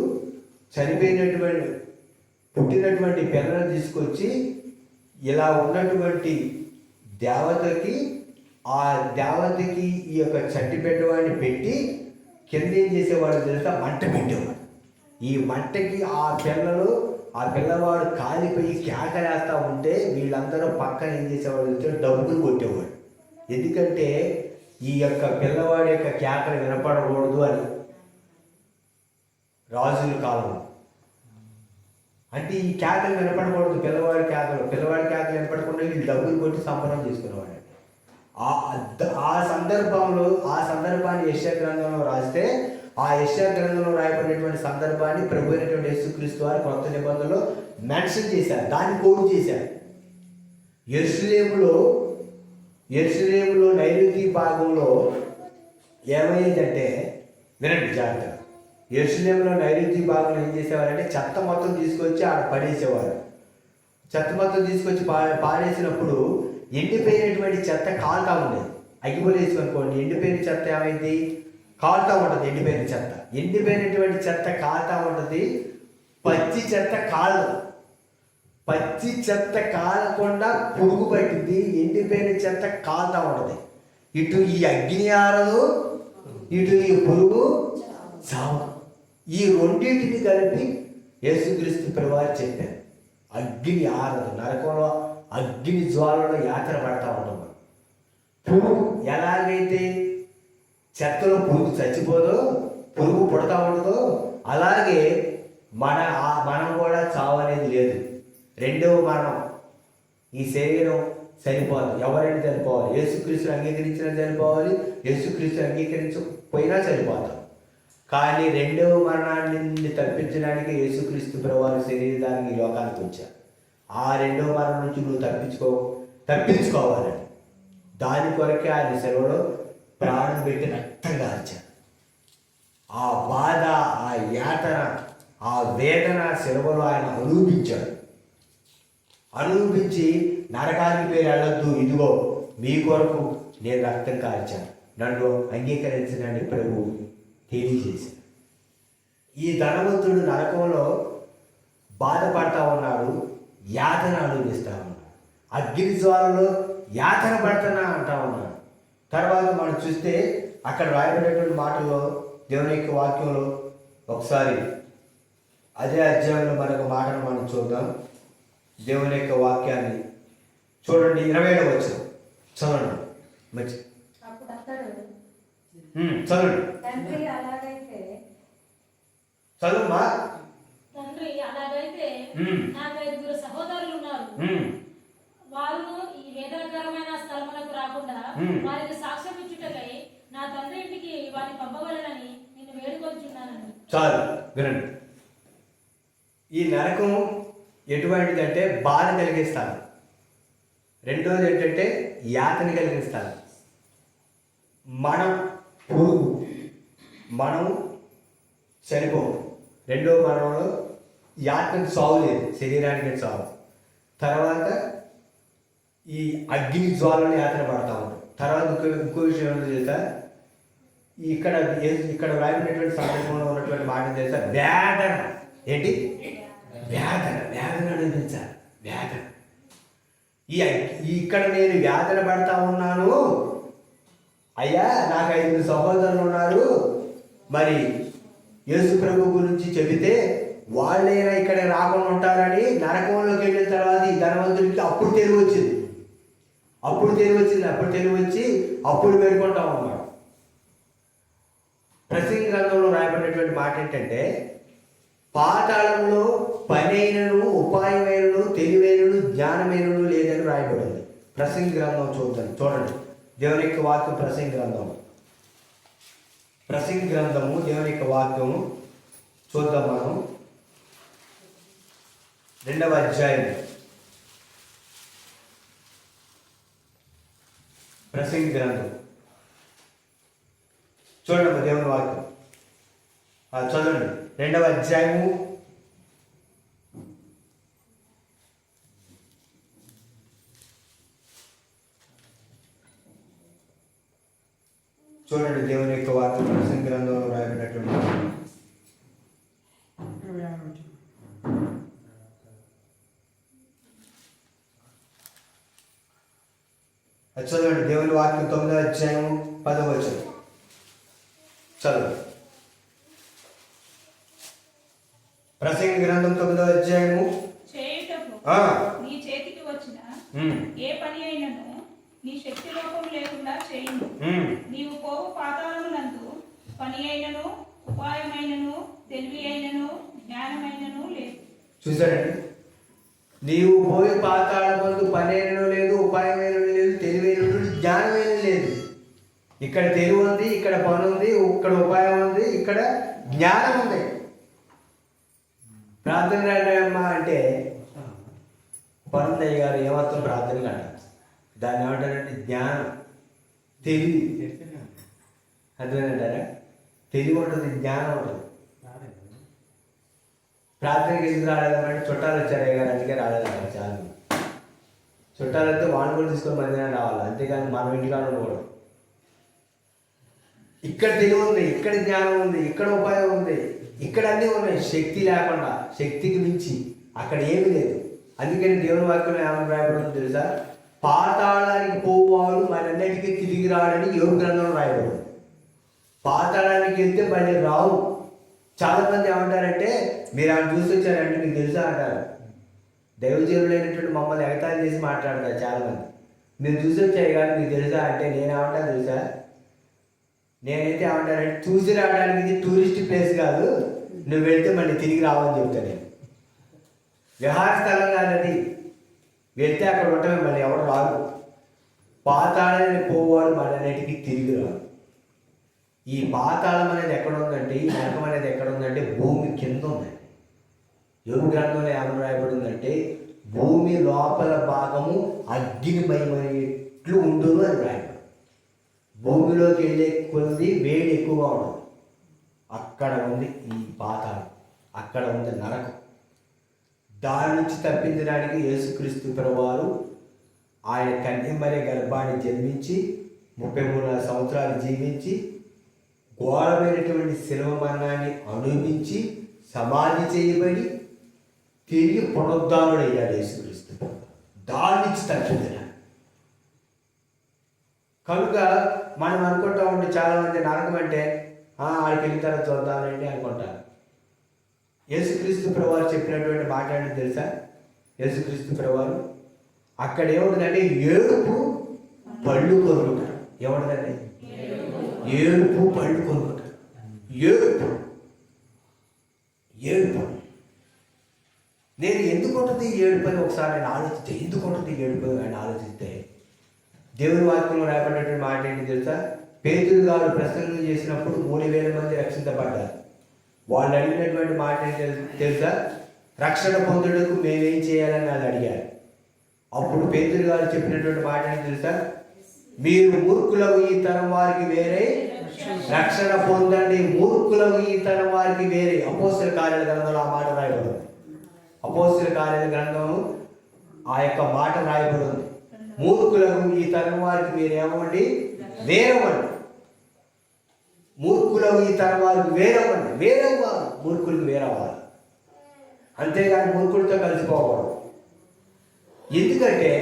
పుట్టినటువంటి పిల్లలను తీసుకొచ్చి ఇలా ఉన్నటువంటి దేవతకి, ఆ దేవతకి ఈ యొక్క చట్టి పెట్టేవాడిని పెట్టి కింద ఏం చేసేవాడు తెలుసా? మంట పెట్టేవాడు. ఈ మంటకి ఆ పిల్లవాడు కాలిపోయి కేకలేస్తూ ఉంటే వీళ్ళందరూ పక్కన ఏం చేసేవాడు తెలుసా? డబ్బులు కొట్టేవాడు. ఎందుకంటే ఈ యొక్క పిల్లవాడి యొక్క కేకలు వినపడకూడదు అని. రాజుల కాలంలో అంటే ఈ కేకలు వినపడకూడదు, పిల్లవాడి కేకలు వినపడకుండా వీళ్ళు డబ్బులు కొట్టి సంబరం చేసుకునేవాడు. ఆ సందర్భాన్ని యెషయా గ్రంథంలో రాస్తే, ఆ యెషయా గ్రంథంలో రాయబడినటువంటి సందర్భాన్ని ప్రభు అయినటువంటి యేసుక్రీస్తు వారు కొత్త నిబంధనలో మెన్షన్ చేశారు, దాన్ని కోట్ చేశారు. యెరూషలేములో నైరుతి భాగంలో ఏమయ్యేదంటే, వినండి జాగ్రత్తగా, యెరూషలేములో నైరుతి భాగంలో ఏం చేసేవారంటే చెత్త మొత్తం తీసుకొచ్చి ఆడ పడేసేవారు. చెత్త మొత్తం తీసుకొచ్చి పాడేసినప్పుడు ఎండిపోయినటువంటి చెత్త కాలుతా ఉండేది. అగ్గిపుల్ల వేసి అనుకోండి, ఎండిపోయిన చెత్త ఏమైంది? కాలుతూ ఉంటుంది. ఎండిపోయినటువంటి చెత్త కాలుతూ ఉంటుంది. పచ్చి చెత్త కాలదు. పచ్చి చెత్త కాలకుండా పురుగు పట్టింది, ఎండిపోయిన చెత్త కాలుతూ ఉంటుంది. ఇటు ఈ అగ్ని ఆరదు, ఇటు ఈ పురుగు చావు. ఈ రెండింటిని కలిపి యేసుక్రీస్తు ప్రభువారు చెప్పారు. అగ్ని ఆరదు, నరకంలో అగ్ని జ్వాలలో యాత్ర పడతా ఉంటాం. పురుగు ఎలాగైతే చెత్తలో పురుగు చచ్చిపోదో, పురుగు పుడతా ఉండదో, అలాగే మనం కూడా చావు అనేది లేదు. రెండవ మరణం. ఈ శరీరం చనిపోదు. ఎవరైనా చనిపోవాలి. యేసుక్రీస్తుని అంగీకరించినా చనిపోవాలి, యేసుక్రీస్తుని అంగీకరించకపోయినా చనిపోతాం. కానీ రెండవ మరణాన్ని నుండి తప్పించడానికి యేసుక్రీస్తు ప్రభువారు శరీరానికి ఈ లోకానికి వచ్చారు. ఆ రెండవ మరణం నుంచి నువ్వు తప్పించుకోవాలని దాని కొరకే ఆయన సెలవులో ప్రాణం పెట్టి రక్తం కార్చాడు. ఆ బాధ, ఆ యాతన, ఆ వేదన సెలవులో ఆయన అనుభవించి నరకానికి పేరు వెళ్ళొద్దు, ఇదిగో మీ కొరకు నేను రక్తం కార్చాను, నన్ను అంగీకరించడానికి ప్రభు తెలియజేశాడు. ఈ ధనవంతుడు నరకంలో బాధపడతా ఉన్నాడు, యాతన అనుభవిస్తూ ఉన్నాడు, అగ్ని జ్వాలలో యాతన పడుతున్నా అంటా ఉన్నాడు. తర్వాత మనం చూస్తే అక్కడ రాయబడేటువంటి మాటల్లో దేవుని యొక్క వాక్యంలో ఒకసారి అదే అధ్యాయంలో మరొక మాటను మనం చూద్దాం. దేవుని యొక్క వాక్యాన్ని చూడండి. 27వ వచనం చదవండి. మంచి అప్పుడు అతడు చదవండి. తండ్రి అలాగైతే చదువుమా. తండ్రి అలాగైతే నాకు 5 సహోదరులు ఉన్నారు. వారు ఈ వేదనకరమైన స్థలములకు రాకుండా వారికి సాక్ష్యం ఇచ్చుటకై నా తండ్రి ఇంటికి వారిని పంపవలనని నిన్ను వేడుకొంచున్నానని. చాలు వినండి. ఈ నరకం ఎటువంటిదంటే బాధ కలిగిస్తాను. రెండోది ఏంటంటే యాతన కలిగిస్తాను. మనం పురుగు, మనం చనిపోము. రెండో మరణంలో యాతనకి చావు లేదు, శరీరానికి చావు. తర్వాత ఈ అగ్ని జ్వాలను యాతన పడతా ఉంటాం. తర్వాత ఇంకో విషయం ఏంటో తెలుసా, ఇక్కడ రాయబడినటువంటి సందర్భంలో ఉన్నటువంటి మాట తెలుసా, వేదన. ఏంటి? వేదన అనిపించాలి. వేదన. ఇక్కడ నేను వేదన పడతా ఉన్నాను అయ్యా, నాకు 5 సహోదరులు ఉన్నారు, మరి యేసు ప్రభు గురించి చెబితే వాళ్ళైనా ఇక్కడ రాకుండా ఉంటారని నరకంలోకి వెళ్ళిన తర్వాత ఈ ధనవంతుడికి అప్పుడు తెలివి వచ్చింది. అప్పుడు తెలివి వచ్చి అప్పుడు వేడుకుంటా ఉన్నాడు. ప్రసంగి గ్రంథంలో రాయబడినటువంటి మాట ఏంటంటే, పాతాళంలో పనైనను ఉపాయమైనను తెలివైనను జ్ఞానమైనను లేదని రాయబడింది. ప్రసంగి గ్రంథం చూడండి. దేవుని యొక్క వాక్యం ప్రసంగి గ్రంథము దేవుని యొక్క వాక్యము చూద్దాం మనం. 2వ అధ్యాయం ప్రసంగి గ్రంథం చూడండి. దేవుని వాక్యం చదవండి. 2వ అధ్యాయము చూడండి. దేవుని యొక్క వాక్యం ప్రసంగి గ్రంథంలో రాయబడినటువంటి 26వ వచనం. చదవండి. దేవుని వాక్యం 9వ అధ్యాయం 10వ వచనం చదవండి. ప్రసంగి గ్రంథం 9వ అధ్యాయము చేయుటకు నీ చేతికి వచ్చిన ఏ పని అయినను నీ శక్తి లోపం లేకుండా చేయును. నీవు పోవు పాతాళమునందు పని అయినను ఉపాయమైనను తెలివి అయినను జ్ఞానమైనను లేదు. చూసాడండి, నీవు పోయి పాతాళమందు పని అయినను లేదు, ఉపాయమైన లేదు, తెలివైన జ్ఞానమైన లేదు. ఇక్కడ తెలివి ఉంది, ఇక్కడ పని ఉంది, ఇక్కడ ఉపాయం ఉంది, ఇక్కడ జ్ఞానం ఉంది. ప్రార్థన రాయమ్మా అంటే పనుందయ్య గారు ఏమాత్రం ప్రార్థన కాదు. దాన్ని ఏమంటారంటే జ్ఞానం, తెలివి. అర్థమేనంటారా? తెలివి ఉంటుంది, జ్ఞానం ఉంటుంది. ప్రార్థనకి ఎందుకు రాలేదంటే చుట్టాలు వచ్చారు గారు, అందుకే రాలేదంటారు. చాలా చుట్టాలు అయితే వాళ్ళు కూడా తీసుకొని మధ్యాహ్నం రావాలి, అంతేగాని మనం ఇంటికాడ ఉండకూడదు. ఇక్కడ తెలివి ఉంది, ఇక్కడ జ్ఞానం ఉంది, ఇక్కడ ఉపాయం ఉంది, ఇక్కడ అన్నీ ఉన్నాయి. శక్తి లేకుండా, శక్తికి మించి అక్కడ ఏమీ లేదు. అందుకని దేవుని వాక్యంలో ఏమని రాయబడిందో తెలుసా? పాతాళానికి పోవాడు మరన్నిటికీ తిరిగి రాడని యోగ గ్రంథంలో రాయబడింది. పాతాళానికి వెళ్తే మళ్ళీ రావు. చాలామంది ఏమంటారంటే, మీరు ఆయన చూసి వచ్చారంటే మీకు తెలుసా అంటారు. దైవజనులైనటువంటి మమ్మల్ని ఎగతాళి చేసి మాట్లాడతారు చాలామంది. మీరు చూసి వచ్చాయి కానీ మీకు తెలుసా అంటే నేనేమంటాను తెలుసా? నేనైతే ఏమంటానంటే, చూసి రావడానికి ఇది టూరిస్ట్ ప్లేస్ కాదు, నువ్వు వెళ్తే మళ్ళీ తిరిగి రావని చెప్తాను. నేను విహార స్థలం కాదది. వెళ్తే అక్కడ ఉండటమే, మళ్ళీ ఎవరు రాదు. పాతాళానికి పోవాడు మరన్నిటికీ తిరిగి రాదు. ఈ పాతాళం అనేది ఎక్కడ ఉందంటే, ఈ నరకం అనేది ఎక్కడ ఉందంటే భూమి కింద ఉందండి. యోగ గ్రంథంలో ఏమని రాయబడిందంటే, భూమి లోపల భాగము అగ్నిమయమైనట్లు ఉండును అని రాయబడి. భూమిలోకి వెళ్ళే కొద్ది వేడి ఎక్కువగా ఉండదు. అక్కడ ఉంది ఈ పాతాళం, అక్కడ ఉంది నరకం. దాని నుంచి తప్పించడానికి యేసుక్రీస్తు ప్రభువారు ఆయన కన్యమరి గర్భాన్ని జన్మించి 33 సంవత్సరాలు జీవించి ఘోరమైనటువంటి శిలువ మరణాన్ని అనుభవించి సమాధి చేయబడి తిరిగి పునరుద్ధానుడయ్యాడు యేసుక్రీస్తు. దాని నుంచి తప్పించడానికి. కనుక మనం అనుకుంటా ఉంటే చాలామంది నరకం అంటే ఆడికి వెళ్ళిన తర్వాత చూద్దామండి అనుకుంటారు. యేసుక్రీస్తు ప్రభువారు చెప్పినటువంటి మాట ఏంటో తెలుసా? యేసుక్రీస్తు ప్రభువారు అక్కడ ఏముంటుందంటే ఏడుపు పళ్ళు కొరుకుంటారు. ఏముంటుందండి? ఏడుపు పళ్ళు కొరుకుంటారు. ఏడుపు ఏడుపు. నేను ఎందుకు ఉంటుంది ఏడుపు అని ఒకసారి నేను ఆలోచిస్తే, ఎందుకు ఉంటుంది ఏడుపు అని ఆలోచిస్తే, దేవుని వాక్యంలో రాయబడినటువంటి మాట ఏంటి తెలుసా? పేతురు గారు ప్రసంగం చేసినప్పుడు 3000 మంది రక్షించబడ్డారు. వాళ్ళు అడిగినటువంటి మాట ఏంటి తెలుసా? రక్షణ పొందుటకు మేమేం చేయాలని వాళ్ళు అడిగారు. అప్పుడు పేతురు గారు చెప్పినటువంటి మాట ఏంటి తెలుసా? మీరు మూర్ఖులకు ఈ తరం వారికి వేరే రక్షణ పొందండి. మూర్ఖులకు ఈ తరం వారికి వేరే. అపోస్తల కార్యాల గ్రంథంలో ఆ మాట రాయబడింది. అపోస్తల కార్యాల గ్రంథం ఆ యొక్క మాట రాయబడింది. మూర్ఖులకు ఈ తరం వారికి మీరేమండి? వేరవ్వండి. మూర్ఖులకు ఈ తరం వారికి వేరవ్వండి. వేరవ్వాలి, మూర్ఖులకు వేరవ్వాలి. అంతేగాని మూర్ఖుడితో కలిసిపోకూడదు. ఎందుకంటే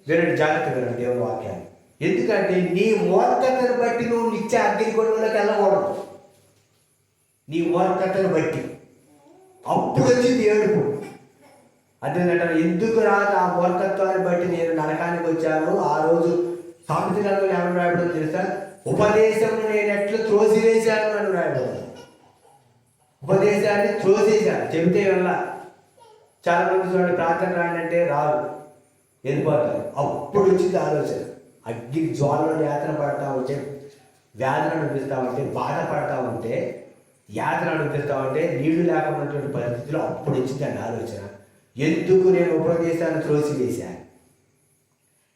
వినండి, జాగ్రత్త వినండి దేవుని వాక్యాన్ని. ఎందుకంటే నీ మూర్ఖతను బట్టి నువ్వు నిత్య అగ్ని గొడవలోకి వెళ్ళకూడదు. నీ మూర్ఖతను బట్టి అప్పుడు వచ్చింది ఏడుపు. అదేంటంటే ఎందుకు రాదు ఆ మూర్ఖత్వాన్ని బట్టి నేను నరకానికి వచ్చాను. ఆ రోజు సామెతల గ్రంథంలో ఏమని రాయబడిందో తెలుసా? ఉపదేశం నేను ఎట్లా త్రోసివేశాను అని రాయబడింది. ఉపదేశాన్ని త్రోసేశాను, చెబితే వల్ల చాలా మంది చూడండి ప్రార్థన రానంటే రాదు, వెళ్ళిపోతారు. అప్పుడు వచ్చింది ఆలోచన. అగ్ని జ్వాలలో యాతన పడతా ఉంటే, వ్యాధులు అనిపిస్తూ ఉంటే, బాధపడతా ఉంటే, యాతన అనిపిస్తూ ఉంటే, నీళ్లు లేకపోయినటువంటి పరిస్థితుల్లో అప్పుడు వచ్చింది అండి ఆలోచన. ఎందుకు నేను ఉపదేశాన్ని త్రోసివేశాను.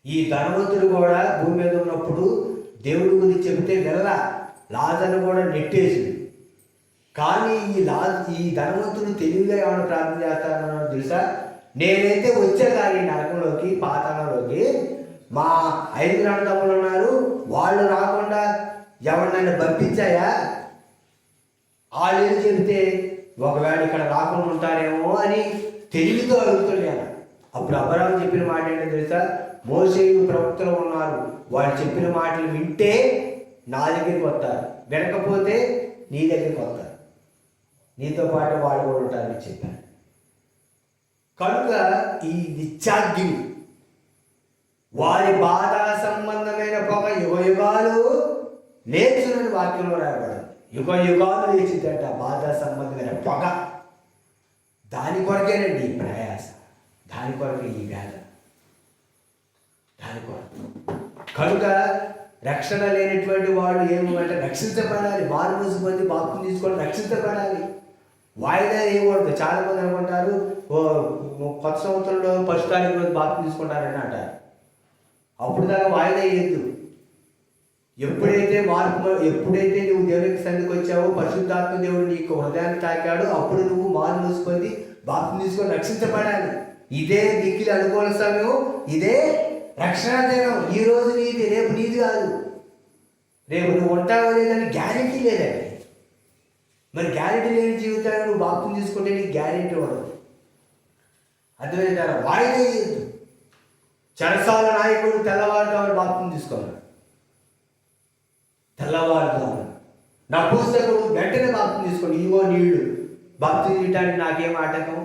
ఈ ధనవంతుడు కూడా భూమి మీద ఉన్నప్పుడు దేవుడి గురించి చెబితే వెళ్ళ లాజర్ను కూడా నెట్టేసింది. కానీ ఈ ధనవంతుడు తెలివిగా ఏమైనా ప్రార్థన చేస్తానో తెలుసా? నేనైతే వచ్చా కానీ నరకంలోకి, పాతాళంలోకి, మా 5 అన్నదమ్ములు ఉన్నారు, వాళ్ళు రాకుండా ఎవరినైనా పంపించాయా? వాళ్ళు ఏం చెబితే ఒకవేళ ఇక్కడ రాకుండా ఉంటారేమో అని తెలివితో అడుగుతున్నాను. అప్పుడు అబ్రాహాము చెప్పిన మాట ఏంటో తెలుసా? మోషేయు ప్రవక్తలు ఉన్నారు, వాళ్ళు చెప్పిన మాటలు వింటే నా దగ్గరికి వస్తారు, వినకపోతే నీ దగ్గరికి వస్తారు, నీతో పాటు వాళ్ళు కూడా ఉంటారని చెప్పాను. కనుక ఈ నిత్యాగ్ని వారి బాధ సంబంధమైన పొగ యుగయుగాలు లేచునని వాక్యంలో రాయబడింది. యుగయుగాలు లేచిందంట బాధ సంబంధమైన పొగ. దాని కొరకేనండి ఈ ప్రయాస, దాని కొరకు ఈ వేదన, దాని కొరకు. కనుక రక్షణ లేనటువంటి వాడు ఏమంటే రక్షించబడాలి. మారు రోజు మంది బాప్తిసం తీసుకొని రక్షించబడాలి. వాయిదా ఏమూడదు. చాలా మంది అనుకుంటారు కొత్త సంవత్సరంలో ఫస్ట్ తారీఖు రోజు బాప్తిసం తీసుకుంటారని అంటారు. అప్పుడు దాకా వాయిదా వేయద్దు. ఎప్పుడైతే నువ్వు దేవునికి సన్నిధికి వచ్చావో, పరిశుద్ధాత్మ దేవుడు నీకు హృదయాన్ని తాకాడు, అప్పుడు నువ్వు మారు మూసుకొని బాప్తిసం తీసుకొని రక్షించబడాలి. ఇదే దిక్కిలి అనుకూల సమయం, ఇదే రక్షణ దినం. ఈ రోజు నీది, రేపు నీది కాదు. రేపు నువ్వు ఉంటావో లేదని గ్యారెంటీ లేదండి. మరి గ్యారెంటీ లేని జీవితాన్ని నువ్వు బాప్తిజం తీసుకుంటే నీకు గ్యారెంటీ ఉండదు. అర్థమైంటారా? వాయిదా చేయొద్దు. చెరసాల నాయకుడు తెల్లవారుజామున బాప్తిజం తీసుకున్నాడు. తెల్లవారుజామున నపుంసకుడు వెంటనే బాప్తిజం తీసుకోండి. ఇవో నీళ్లు, బాప్తిజం తీయడానికి నాకేం ఆటంకం,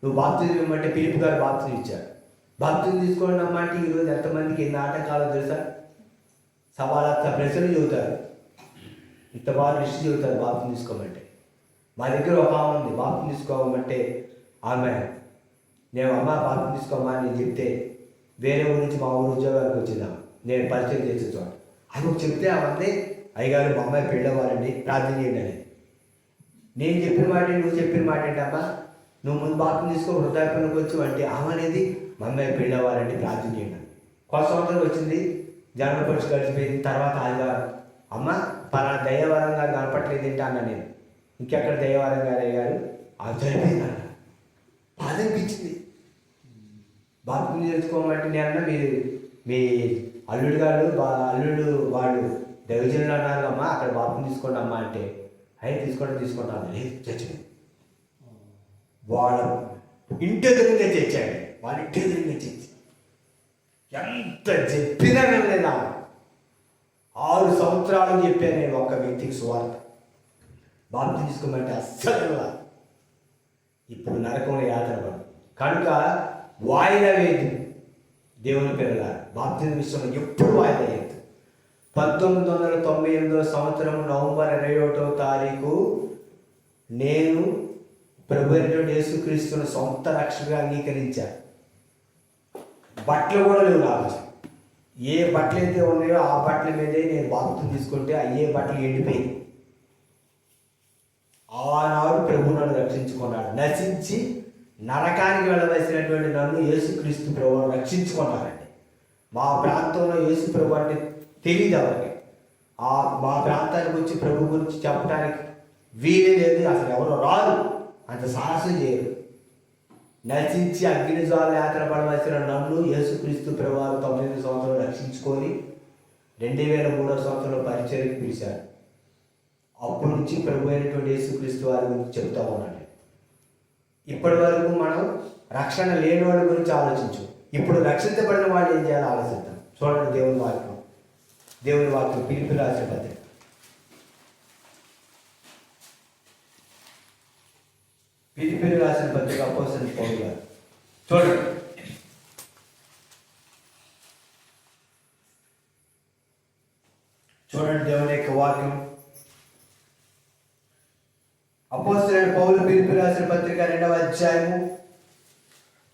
నువ్వు బాప్తిజం ఇవ్వమంటే పిలుపు గారు బాప్తిజం ఇచ్చారు. బాప్తిజం తీసుకోండి అమ్మంటే ఈరోజు ఎంతమందికి ఎన్ని ఆటంకాలు తెలుసా? సవాలత్త ప్రశ్నలు చెబుతారు, ఇంత బాగా లిస్ట్ చెబుతారు బాప్తిజం తీసుకోమంటే. మా దగ్గర ఒక ఆమె ఉంది, బాప్తిజం తీసుకోమంటే ఆమె నేను అమ్మ బాప్తిజం తీసుకోమా అని చెప్తే వేరే ఊరి నుంచి మా ఊరు ఉద్యోగానికి వచ్చిందాం, నేను పరిచయం చేసే చోట అది చెప్తే ఆమె అయ్యగారు మా అమ్మాయి పెళ్ళవారండి ప్రార్థన చేయండి అని. నేను చెప్పిన మాట నువ్వు చెప్పిన మాట ఏంటమ్మా, నువ్వు ముందు బాప్తిజం తీసుకో వృద్ధాప్యానికి వచ్చి అంటే ఆమె అనేది మా అమ్మాయి పెళ్ళవారండి ప్రార్థన చేయండి. కొత్త సంవత్సరం వచ్చింది, జనవరి పరీక్ష గడిచిపోయింది. తర్వాత ఆదివారం అమ్మ పలానా దయ్యవారం గారు కనపట్లేదు ఏంటి అన్న. నేను ఇంకెక్కడ దయ్యవారం గారు అయ్యారు అది జరిపోయింది అన్న. బాధ అనిపించింది. బాప్తిజం తెలుసుకోమంటే నేను మీ అల్లుడు గారు అల్లుడు వాళ్ళు దైవజనులు అన్నారు అమ్మా అక్కడ బాప్తిజం తీసుకోండి అమ్మా అంటే అయ్యి తీసుకుంటాను లేదు చచ్చిపోయింది. వాళ్ళ ఇంటి ఎదురుగా తెచ్చాడు, వాళ్ళ ఇంటి ఎదురుగా తెచ్చి ఎంత చెప్పినా లేదా 6 సంవత్సరాలు చెప్పాను నేను ఒక్క వ్యక్తికి సువార్త. బాప్తిజం తీసుకోమంటే అస్సలు ఇప్పుడు నరకంలో యాత్ర పడు కనుక వాయిదా వేది. దేవుని పిల్లల బాప్తిజం విషయంలో ఎప్పుడు వాయిదా వేయద్దు. 1998 సంవత్సరం నవంబర్ 21వ తారీఖు నేను ప్రభు అయినటువంటి యేసుక్రీస్తును సొంత రక్షణగా అంగీకరించాను. బట్టలు కూడా లేవు నాకు. ఏ బట్టలు అయితే ఉన్నాయో ఆ బట్టల మీదే నేను బాప్తిజం తీసుకుంటే అయ్యే బట్టలు ఎండిపోయింది. ఆనాడు ప్రభు నన్ను రక్షించుకున్నాడు. నశించి నరకానికి వెళ్ళవలసినటువంటి నన్ను యేసుక్రీస్తు ప్రభు రక్షించుకున్నారండి. మా ప్రాంతంలో యేసు ప్రభు అంటే తెలియదు ఎవరికి. మా ప్రాంతానికి వచ్చి ప్రభు గురించి చెప్పడానికి వీలే లేదు, అసలు ఎవరో రాదు, అంత సాహసం చేయరు. నశించి అగ్నిజ్వాల యాత్ర పడవలసిన నన్ను యేసుక్రీస్తు ప్రభువారు 9 సంవత్సరాలు రక్షించుకొని 2003వ సంవత్సరంలో పరిచర్యకు పిలిచారు. అప్పటి నుంచి ప్రభు అయినటువంటి యేసుక్రీస్తు వారి గురించి చెప్తా ఉన్నాను. ఇప్పటి వరకు మనం రక్షణ లేని వాడి గురించి ఆలోచించు. ఇప్పుడు రక్షించబడిన వాడు ఏం చేయాలో ఆలోచిద్దాం. చూడండి దేవుని వాక్యం పిలుపు రాసిన పత్రిక పిలిపిలు రాసిన పత్రిక అపోస్తలుడైన పౌలు గారు చూడండి దేవుని యొక్క వాక్యం. అపోస్తలుడైన పౌలు పిలిపిలు రాసిన పత్రిక 2వ అధ్యాయము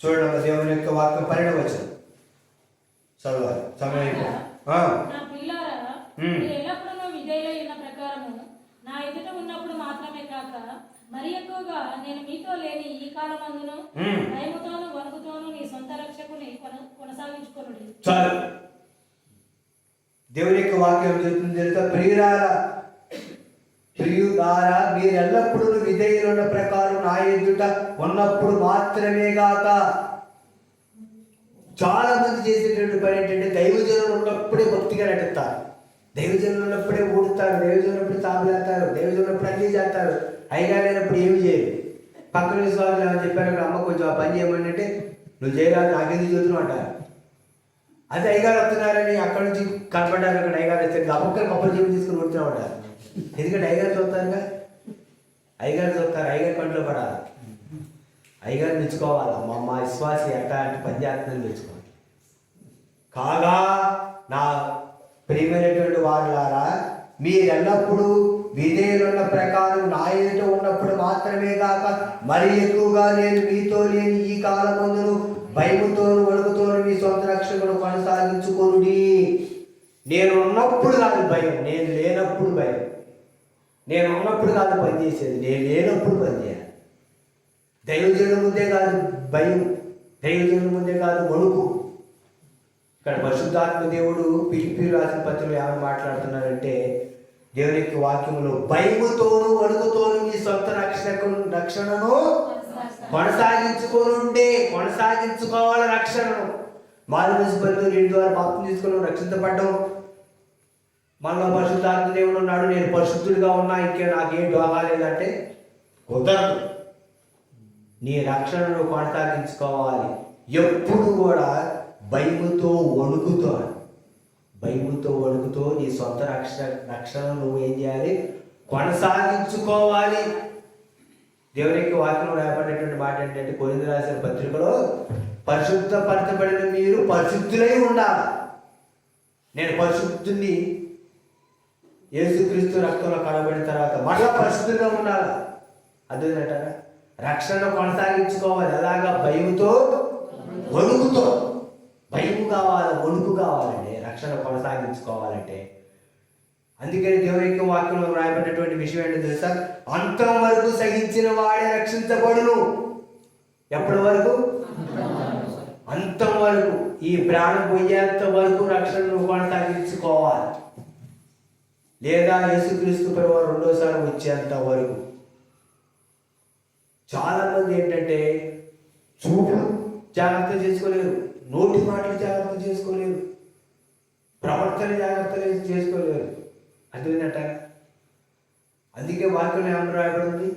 చూడండి దేవుని యొక్క వాక్యం 12వ వచనం చదవాలి. సమయం నా పిల్లారా, మీరు ఎల్లప్పుడూ విధేయులైన ప్రకారము నా ఎదుట ఉన్నప్పుడు మాత్రమే కాక మరి ఎక్కువగా నేను మీతో లేని ఈ కాలమందును భయముతోను వణుకుతోను నీ సొంత రక్షకుని కొనసాగించుకొనుడి. చాలు. దేవుని యొక్క వాక్యం చెప్తుంది తెలుసా? ప్రియులారా మీరు ఎల్లప్పుడూ విధేయులున్న ప్రకారం నా ఎదుట ఉన్నప్పుడు మాత్రమే గాక. చాలా మంది చేసేటువంటి పని ఏంటంటే దైవజనులు ఉన్నప్పుడే భక్తిగా నటిస్తారు, దైవజనులు ఉన్నప్పుడే ఊడుతారు, దైవజనులు ఉన్నప్పుడు తాబులేస్తారు, దైవజనులు ఉన్నప్పుడు అన్నీ చేస్తారు. అయిగా లేనప్పుడు ఏమి చేయరు. పక్కన విశ్వాసాలు ఏమని చెప్పారు, అమ్మ కొంచెం ఆ పని చేయమని అంటే నువ్వు చేయరాదు నాకెందుకు చూస్తున్నావు అంటారు. అదే అయ్యగారు వస్తున్నారని అక్కడ నుంచి కనపడ్డారు, అక్కడ అయ్యగారు వచ్చారు అప్పటికీ కొబ్బరి చెప్పి తీసుకుని కొడుతున్నావు అంటారు. ఎందుకంటే అయ్యగారు చూస్తారుగా, అయ్యగారు చూస్తారు, అయ్యగారు కంట్లో పడాలి, అయ్యగారు మెచ్చుకోవాలి. మా విశ్వాసి ఎట్లాంటి పని చేస్తుందని మెచ్చుకోవాలి. కాగా నా ప్రియమైనటువంటి వారులారా మీరు ఎల్లప్పుడూ విధేయులున్న ప్రకారం నా ఎదుట ఉన్నప్పుడు మాత్రమే కాక మరి ఎక్కువగా నేను మీతో లేని ఈ కాలమందును భయముతోను వణుకుతోను మీ సొంత రక్షకుడు కొనసాగించుకోనుడి. నేను ఉన్నప్పుడు కాదు భయం, నేను లేనప్పుడు భయం. నేను ఉన్నప్పుడు కాదు పనిచేసేది, నేను లేనప్పుడు పనిచేయాలి. దైవజనుల ముందే కాదు భయం, దైవజనుల ముందే కాదు వణుకు. ఇక్కడ పరిశుద్ధాత్మ దేవుడు పిలిపి రాసిన పత్రికలో ఏమని మాట్లాడుతున్నారంటే దేవుని యొక్క వాక్యంలో భయముతోను వణుకుతోను మీ సొంత రక్షణను కొనసాగించుకోవాలి. రక్షణను మారు మున్సిపల్ నీటి ద్వారా బాప్తిజం తీసుకుని రక్షించబడ్డం మనలో పరిశుద్ధాత్మ దేవుడు ఉన్నాడు, నేను పరిశుద్ధుడిగా ఉన్నా, ఇంకే నాకేం డోగా లేదంటే కుదరదు. నీ రక్షణను కొనసాగించుకోవాలి. ఎప్పుడు కూడా భయముతో వణుకుతో నీ సొంత రక్షణ నువ్వు ఏం చేయాలి? కొనసాగించుకోవాలి. దేవుని యొక్క వాక్యం రాయబడినటువంటి మాట ఏంటంటే, కొరింథీయులకు రాసిన పత్రికలో పరిశుద్ధపరచబడిన మీరు పరిశుద్ధులై ఉండాలి. నేను పరిశుద్ధుని యేసుక్రీస్తు రక్తంలో కనబడిన తర్వాత మళ్ళా పరిశుద్ధంగా ఉండాలి. అదేంటంటారా? రక్షణ కొనసాగించుకోవాలి. ఎలాగా? భయముతో వణుకుతో. భయము కావాలి, వణుకు కావాలండి రక్షణ కొనసాగించుకోవాలంటే. అందుకని దేవుని యొక్క వాక్యంలో రాయబడినటువంటి విషయం ఏంటో తెలుసా? అంతం వరకు సహించిన వాడే రక్షించబడును. ఎప్పటి వరకు? అంతం వరకు. ఈ ప్రాణం పోయేంత వరకు రక్షణను కొనసాగించుకోవాలి. లేదా యేసుక్రీస్తు ప్రభువు రెండోసారి వచ్చేంత వరకు. చాలా మంది ఏంటంటే చూపు జాగ్రత్త చేసుకోలేరు, నోటి మాటలు జాగ్రత్త చేసుకోలేరు, ప్రవర్తన జాగ్రత్తలు చేసుకోలేరు. అదేంటంట? అందుకే వాక్యం ఏమని రాయబడింది?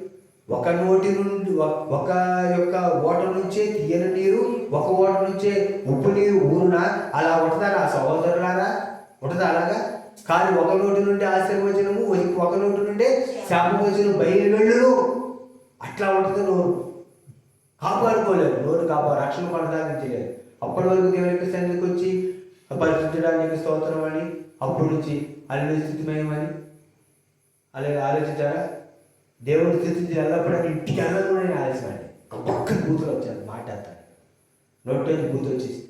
ఒక నోటి నుండి ఒక యొక్క ఓట నుంచే తీయని నీరు, ఒక ఓట నుంచే ఉప్పు నీరు ఊరునా అలా ఉంటుందా నా సహోదరులారా? ఉంటుందా అలాగా? కానీ ఒక నోటి నుండి ఆశీర్వచనము, ఒక నోటి నుండే శాపవచనం బయలు వెళ్ళును. అట్లా ఉంటుంది. నోరు కాపాడుకోలేదు, నోరు రక్షణ కొనసాగించలేదు. అప్పటి వరకు దేవుని యొక్క సన్నిధికి వచ్చి పరిశుద్ధడానికి స్తోత్రం అని, అప్పటి నుంచి అల్లు స్థితిమయమని అలాగే ఆలోచించారా? దేవుని స్థితించి ఎల్లప్పుడూ ఇంటికి వెళ్ళదు నేను ఆలోచనండి. పక్కన బూతులు వచ్చాను, మాట్లాడతాను, నోట్లో బూతులు వచ్చేసి.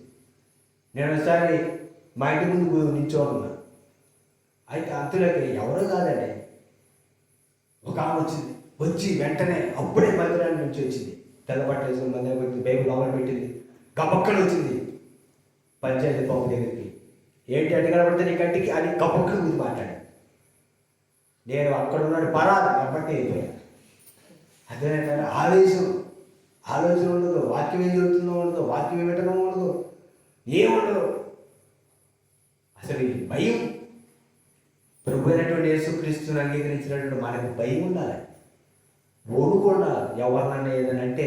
నేను ఒకసారి మా ఇంటి ముందు నిల్చోనున్నా. అయితే అంతులకి ఎవరో కాదండి, ఒక ఆమె వచ్చింది. వచ్చి వెంటనే అప్పుడే మందిరాన్ని నుంచి వచ్చింది. తెల్లబట్ట వేసుకుని మందిరానికి వచ్చి బైబిల్ లోపల పెట్టింది. గబక్కన వచ్చింది పంచాయతీ పంపు దగ్గరికి. ఏంటి అంటే కనబడితే నీ కంటికి అని గబక్కన గురించి మాట్లాడాను. నేను అక్కడ ఉన్నాడు పరాదు గబట్టి అయిపోయాను. అదేంటంటే ఆలోచన ఉండదు, వాక్యం ఏం జరుగుతుందో ఉండదు, వాక్యం ఏమిటనో ఉండదు, ఏముండదు. అసలు ఈ భయం, ప్రభు అయినటువంటి యేసుక్రీస్తుని అంగీకరించినటువంటి మనకు భయం ఉండాలి, వణుకు ఉండాలి. ఎవరినన్నా ఏదనంటే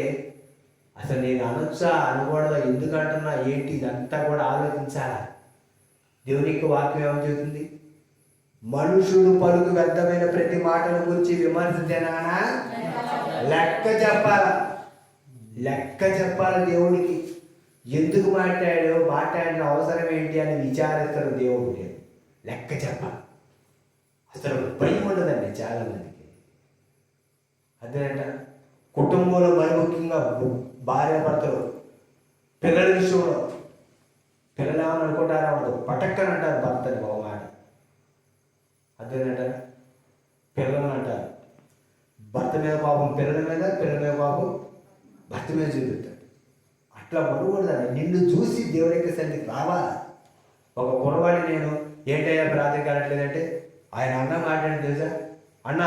అసలు నేను అనొచ్చా అనకూడదా, ఎందుకంటున్నా ఏంటి, ఇదంతా కూడా ఆలోచించాలా. దేవుని యొక్క వాక్యం ఏమని చెబుతుంది? మనుషుడు పలుకు వ్యర్థమైన ప్రతి మాటను గురించి విమర్శించేనా లెక్క చెప్పాలి దేవుడికి. ఎందుకు మాట్లాడిన అవసరం ఏంటి అని విచారిస్తారు దేవుడికి. లెక్క చెప్పాలి. అసలు భయం ఉండదండి చాలా మందికి. అదేంట కుటుంబంలో మరి ముఖ్యంగా భార్య భర్తలు పిల్లల విషయంలో పిల్లలు ఏమని అనుకుంటారా ఉండదు, పటక్కని అంటారు భర్తని ఒక మాట. అదేంటంటారు పిల్లలు అంటారు. భర్త మీద పాపం పిల్లల మీద, పిల్లల మీద పాపం భర్త మీద చూపిస్తాడు. అట్లా ఉండకూడదండి. నిన్ను చూసి దేవుడి యొక్క సన్నిధికి రావాలి. ఒక కుర్రవాడిని నేను ఏంటయ్యా ప్రార్థన కావట్లేదంటే ఆయన అన్న మాట్లాడి తెలుసా, అన్న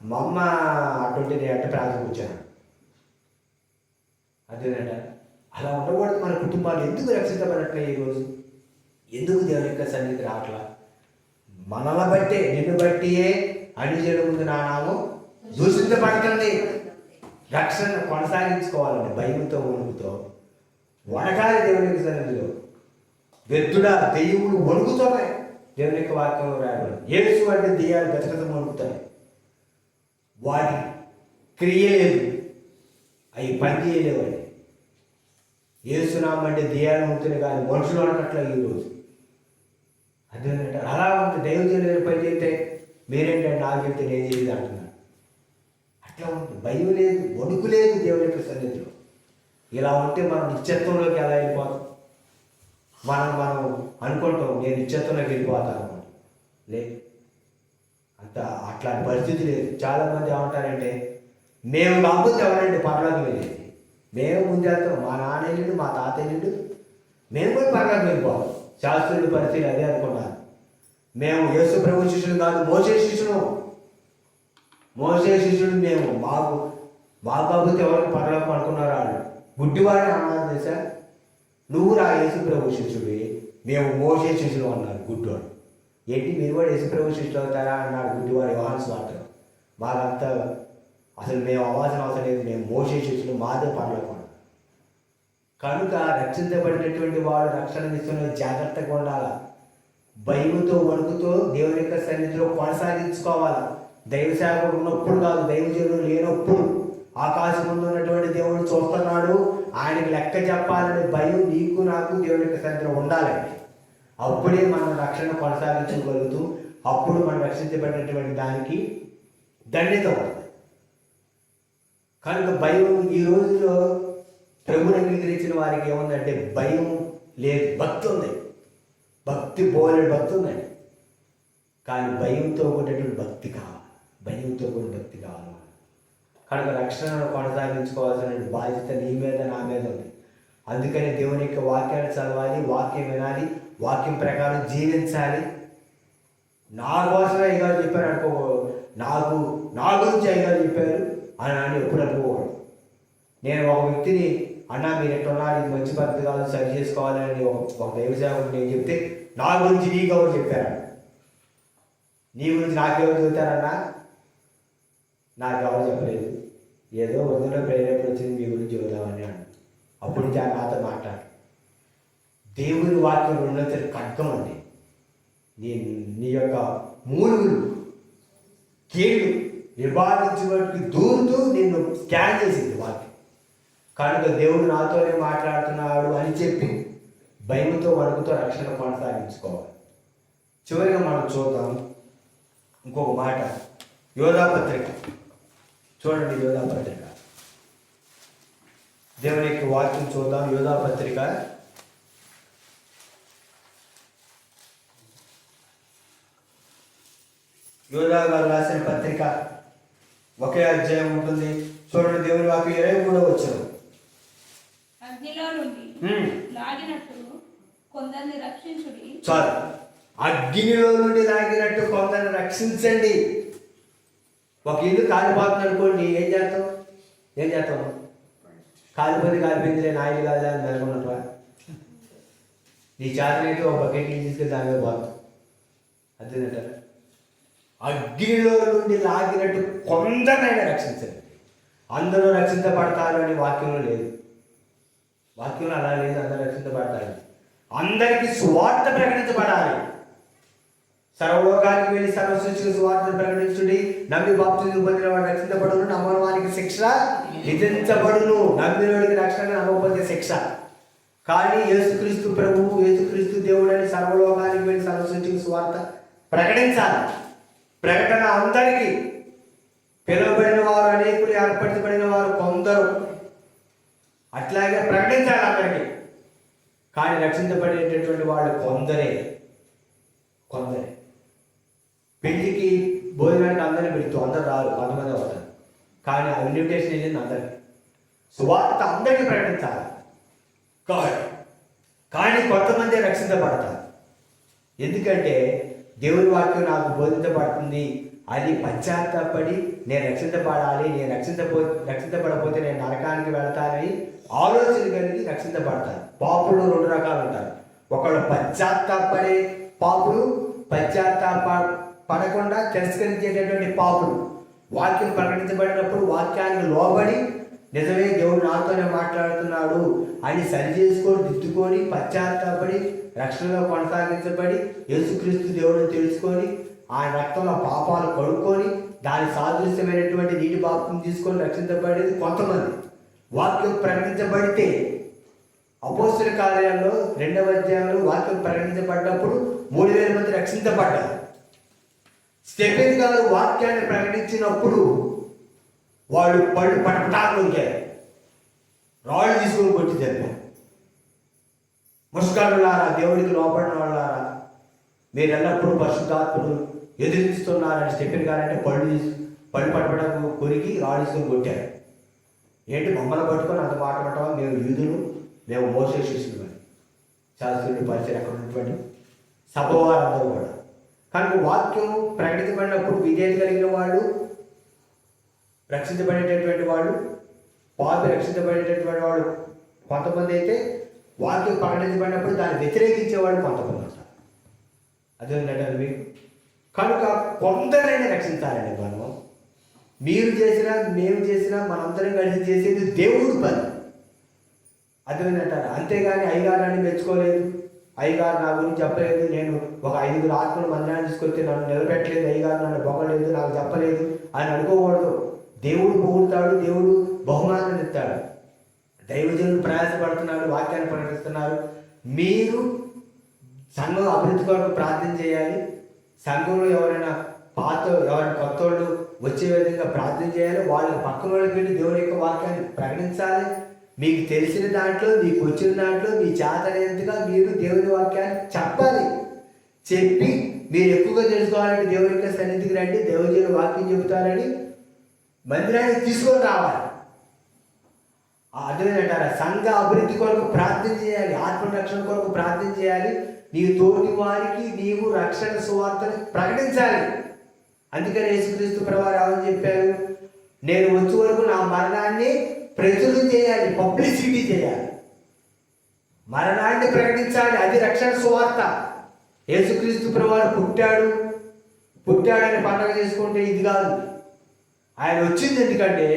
మా అమ్మ అటువంటి నేను అంటే ప్రార్థన కూర్చాను. అదేనంట. అలా ఉండకూడదు. మన కుటుంబాలు ఎందుకు రక్షించబడట్లే ఈరోజు? ఎందుకు దేవుని యొక్క సన్నిధికి రావట్లా? మనల్ని బట్టే, నిన్ను బట్టియే అన్యజనుల ముందు నా నామం దూషించబడుతుంది. రక్షణ కొనసాగించుకోవాలండి. భయంతో వణుకుతో వణకాలి దేవుని యొక్క సన్నిధిలో. వ్యర్థుడా దెయ్యములు వణుకుతున్నాయి. దేవుని యొక్క వాక్యంలో రాయబడి యేసు అంటే దెయ్యాలు గతగతం వణుకుతాయి. వాటి క్రియ లేదు, అవి పని చేయలేవండి. యేసునామం అంటే దెయ్యాలు ఉంటుంది కానీ మనుషులు అన్నట్ల ఈరోజు. అదేంటంటే అలా ఉంటుంది. దైవజనుల పని చేస్తే మీరేంటంటే నాకు చెప్తే నేను చేయలేదు అంటున్నాను. అట్లా ఉంటుంది. భయం లేదు, వణుకు లేదు దేవుని యొక్క సన్నిధిలో. ఇలా ఉంటే మనం నిత్యత్వంలోకి ఎలా వెళ్ళిపోతాం? మనం అనుకుంటాం నేను నిత్యత్వంలోకి వెళ్ళిపోతాను అనుకుంటాం. లేదు, అట్లాంటి పరిస్థితి లేదు. చాలామంది ఏమంటారంటే మేము కాకపోతే ఎవరండి పర్లోకి వెళ్ళేది, మేము ముందు వెళ్తాం, మా నాన్న వెళ్ళిండు, మా తాత వెళ్ళిండు, మేము కూడా పర్లోకి వెళ్ళిపోవాలి. శాస్త్రుల పరిస్థితి అదే అనుకున్నారు. మేము యేసు ప్రభు శిష్యులు కాదు, మోసే శిష్యుడు మేము. మాకు కాకపోతే ఎవరికి పర్లోకి అనుకున్నారు. వాళ్ళు గుడ్డివాడిని అన్నారు తెలుసా, నువ్వు రా యేసు ప్రభు శిష్యుడి, మేము మోసే శిష్యులు అన్నారు గుడ్డివాడు. ఏంటి మీరు కూడా యేసుప్రభు శిష్యులు అవుతారా అన్నాడు గుడ్డివాడు యోహాను సువార్తలో. మాకంతా అసలు మేము అవ్వాల్సిన అవసరం లేదు, మేము మోసే శిష్యులు, మాదే పర్లేదు. కనుక రక్షించబడినటువంటి వాడు రక్షణ విషయంలో జాగ్రత్తగా ఉండాలి. భయముతో వణుకుతో దేవుని యొక్క సన్నిధిలో కొనసాగించుకోవాలి. దైవ సేవకుడు ఉన్నప్పుడు కాదు, దైవజనుడు లేనప్పుడు. ఆకాశం ముందు ఉన్నటువంటి దేవుడు చూస్తున్నాడు, ఆయనకి లెక్క చెప్పాలనే భయం నీకు నాకు దేవుని యొక్క సన్నిధిలో ఉండాలండి. అప్పుడే మనం రక్షణ కొనసాగించగలుగుతూ, అప్పుడు మనం రక్షించబడినటువంటి దానికి ధన్యత ఉంటుంది. కనుక భయం ఈ రోజులో ప్రభుని అంగీకరించిన వారికి ఏముందంటే భయం లేదు, భక్తి ఉంది. భక్తి బోలెడు భక్తి ఉందండి, కానీ భయంతో కూడినటువంటి భక్తి కావాలి. భయంతో కూడిన భక్తి కావాలి. కనుక రక్షణను కొనసాగించుకోవాల్సిన బాధ్యత నీ మీద నా మీద ఉంది. అందుకని దేవుని యొక్క వాక్యాన్ని చదవాలి, వాక్యం వినాలి, వాక్యం ప్రకారం జీవించాలి. నా కోసమే అయ్యగారు చెప్పారు అనుకో, నా గురించి అయ్యగారు చెప్పారు అని ఎప్పుడు అనుకోకూడదు. నేను ఒక వ్యక్తిని అన్నా మీరు ఎట్టున్నారు, ఇది మంచి పద్ధతి కాదు, సరి చేసుకోవాలని ఒక దైవసేవకుడు నేను చెప్తే నా గురించి నీకెవరు చెప్పారు, నీ గురించి నాకెవరు చెబుతారన్నా, నాకెవరు చెప్పలేదు, ఏదో వదిలో ప్రేరేపణ వచ్చింది మీ గురించి చెబుదామని అన్నాడు. అప్పుడు నాతో మాట్లాడు. దేవుని వాక్యం ఉన్నత ఖడ్గం అండి. నీ యొక్క మూలుగులు కీళ్ళు నివారించినట్టు దూరుతూ నిన్ను స్కాన్ చేసింది వాక్యం. కనుక దేవుడు నాతోనే మాట్లాడుతున్నాడు అని చెప్పి భయంతో వణుకుతో రక్షణ కొనసాగించుకోవాలి. చివరిగా మనం చూద్దాం ఇంకొక మాట, యోధాపత్రిక చూడండి. యోధాపత్రిక దేవుని యొక్క వాక్యం చూద్దాం. యోధాపత్రిక యోధా గారు రాసిన పత్రిక ఒకే అధ్యాయం ఉంటుంది. చూడండి దేవుని వాక్యం 23వ వచనం. అగ్నిలో నుండి లాగినట్టు కొందరిని రక్షించుడి. చాలు, అగ్నిలో నుండి లాగినట్టు కొందరిని రక్షించండి. ఒక ఇల్లు కాలిపోతుంది అనుకోండి, ఏం చేస్తాం? కాలిపోయిందిలే, నా ఇల్లు కాదా అని అనుకున్నట్టు నీ చేతనైతే ఒక బకెట్ నీళ్ళు తీసుకెళ్ళి దాని మీద పోతాం. అదేంటారు, అగ్నిలో నుండి లాగినట్టు కొందరైనా రక్షించండి. అందరూ రక్షించబడతారు అని వాక్యంలో లేదు. వాక్యంలో అలా లేదు, అందరూ రక్షించబడతారు. అందరికీ సువార్త ప్రకటించబడాలి. సర్వలోకానికి వెళ్ళి సర్వ సృష్టికి సువార్తను ప్రకటించుడి. నమ్మి బాప్తిజం పొందిన వాడు రక్షించబడును, నమ్మని వారికి శిక్ష విధించబడును. నమ్మినోడికి రక్షణ, నమ్మకపోతే శిక్ష. కానీ యేసుక్రీస్తు ప్రభువు, యేసుక్రీస్తు దేవుడు అని సర్వలోకానికి వెళ్ళి సర్వ సృష్టికి సువార్త ప్రకటించాలి. ప్రకటన అందరికీ, పిలువబడిన వారు అనేకులు, ఏర్పరచబడిన వారు కొందరు, అట్లాగే ప్రకటించాలి అందరికీ. కానీ రక్షించబడేటటువంటి వాళ్ళు కొందరే. పెళ్లికి భోజనానికి అందరినీ పెడుతూ అందరు రారు, కొంతమంది అవుతారు. కానీ ఆ ఇన్విటేషన్ వెళ్ళింది అందరికీ. సువార్త అందరికీ ప్రకటించాలి. కానీ కొంతమంది రక్షించబడతారు. ఎందుకంటే దేవుని వాక్యం నాకు బోధించబడుతుంది, అది పశ్చాత్తాపడి నేను రక్షించబడాలి, నేను రక్షించబడపోతే నేను నరకానికి వెళతానని ఆలోచన కలిగి రక్షించబడతారు. పాపులు 2 రకాలు ఉంటారు. ఒకళ్ళు పశ్చాత్తాపడే పాపులు, పడకుండా తిరస్కరించేటటువంటి పాపులు. వాక్యం ప్రకటించబడినప్పుడు వాక్యానికి లోబడి నిజమే దేవుడు నాతోనే మాట్లాడుతున్నాడు అని సరి చేసుకొని దిద్దుకొని పశ్చాత్తాపడి రక్షణలో కొనసాగించబడి యేసుక్రీస్తు దేవుడిని తెలుసుకొని ఆయన రక్తంలో పాపాలు కడుక్కొని దాని సాదృశ్యమైనటువంటి నీటి పాపం తీసుకొని రక్షించబడేది కొంతమంది. వాక్యం ప్రకటించబడితే అపోస్తల కార్యాల్లో 2వ అధ్యాయంలో వాక్యం ప్రకటించబడినప్పుడు 3000 మంది రక్షించబడ్డారు. స్టెఫెన్ గారు వాక్యాన్ని ప్రకటించినప్పుడు వాళ్ళు పళ్ళు పటపటాలు ఉంచారు, రాళ్ళు తీసుకొని కొట్టి చెప్పారు. ముష్కరులారా, దేవుడికి లోపడిన వాళ్ళారా, మీరు ఎల్లప్పుడూ పరిశుద్ధాత్మను ఎదిరిస్తున్నారని స్టెఫెన్ గారు అంటే పళ్ళు పటపటకు కొరికి రాళ్ళు తీసుకొని కొట్టారు. ఏంటి మమ్మల్ని పట్టుకొని అంత మాట పట్టవా, మేము యూదులు, మేము మోసే శిష్యులు అని శాస్త్రుడి పరిచయం అక్కడ ఉన్నటువంటి సభవారందరూ కూడా. కనుక వాక్యం ప్రకటించబడినప్పుడు విధేయత కలిగిన వాళ్ళు రక్షించబడేటటువంటి వాళ్ళు, పాపి రక్షించబడేటటువంటి వాళ్ళు కొంతమంది అయితే, వాక్యం ప్రకటించబడినప్పుడు దాన్ని వ్యతిరేకించేవాళ్ళు కొంతమంది ఉంటారు. అదేంటంటారు మీకు. కనుక కొందరైనా రక్షించాలండి మనం. మీరు చేసినా మేము చేసినా మనందరం కలిసి చేసేది దేవుడి పని. అదేంటంటారు. అంతేగాని అయ్యగారిని మెచ్చుకోలేదు, అయ్యగారు నా గురించి చెప్పలేదు, నేను ఒక 5 ఆత్మలు మందిరాన్ని తీసుకొస్తే నన్ను నిలబెట్టలేదు, అయ్యగారు నన్ను పొగలేదు, నాకు చెప్పలేదు అని అనుకోకూడదు. దేవుడు పొగుడుతాడు, దేవుడు బహుమానం ఇస్తాడు. దైవజనులు ప్రయాసపడుతున్నాడు, వాక్యాన్ని ప్రకటిస్తున్నారు. మీరు సంఘం అభివృద్ధి కొరకు ప్రార్థన చేయాలి. సంఘంలో ఎవరైనా ఎవరైనా కొత్త వాళ్ళు వచ్చే విధంగా ప్రార్థన చేయాలి. వాళ్ళకి పక్కన వాళ్ళకి వెళ్ళి దేవుడి యొక్క వాక్యాన్ని ప్రకటించాలి. మీకు తెలిసిన దాంట్లో, మీకు వచ్చిన దాంట్లో మీ చేతనైనంతగా మీరు దేవుని వాక్యాన్ని చెప్పాలి. చెప్పి మీరు ఎక్కువగా తెలుసుకోవాలంటే దేవుని యొక్క సన్నిధికి రండి, దేవుని వాక్యం చెబుతారని మందిరాన్ని తీసుకొని రావాలి. అదేంటారా, సంఘ అభివృద్ధి కొరకు ప్రార్థన చేయాలి, ఆత్మరక్షణ కొరకు ప్రార్థన చేయాలి. నీ తోటి వారికి నీవు రక్షణ సువార్తను ప్రకటించాలి. అందుకని యేసుక్రీస్తు ప్రభువారు ఏమని చెప్పారు? నేను వచ్చే వరకు నా మరణాన్ని ప్రచురం చేయాలి, పబ్లిసిటీ చేయాలి, మరణాన్ని ప్రకటించాలి. అది రక్షణ సువార్త. యేసుక్రీస్తు ప్రభువారు పుట్టాడని పండగ చేసుకుంటే ఇది కాదు. ఆయన వచ్చింది ఎందుకంటే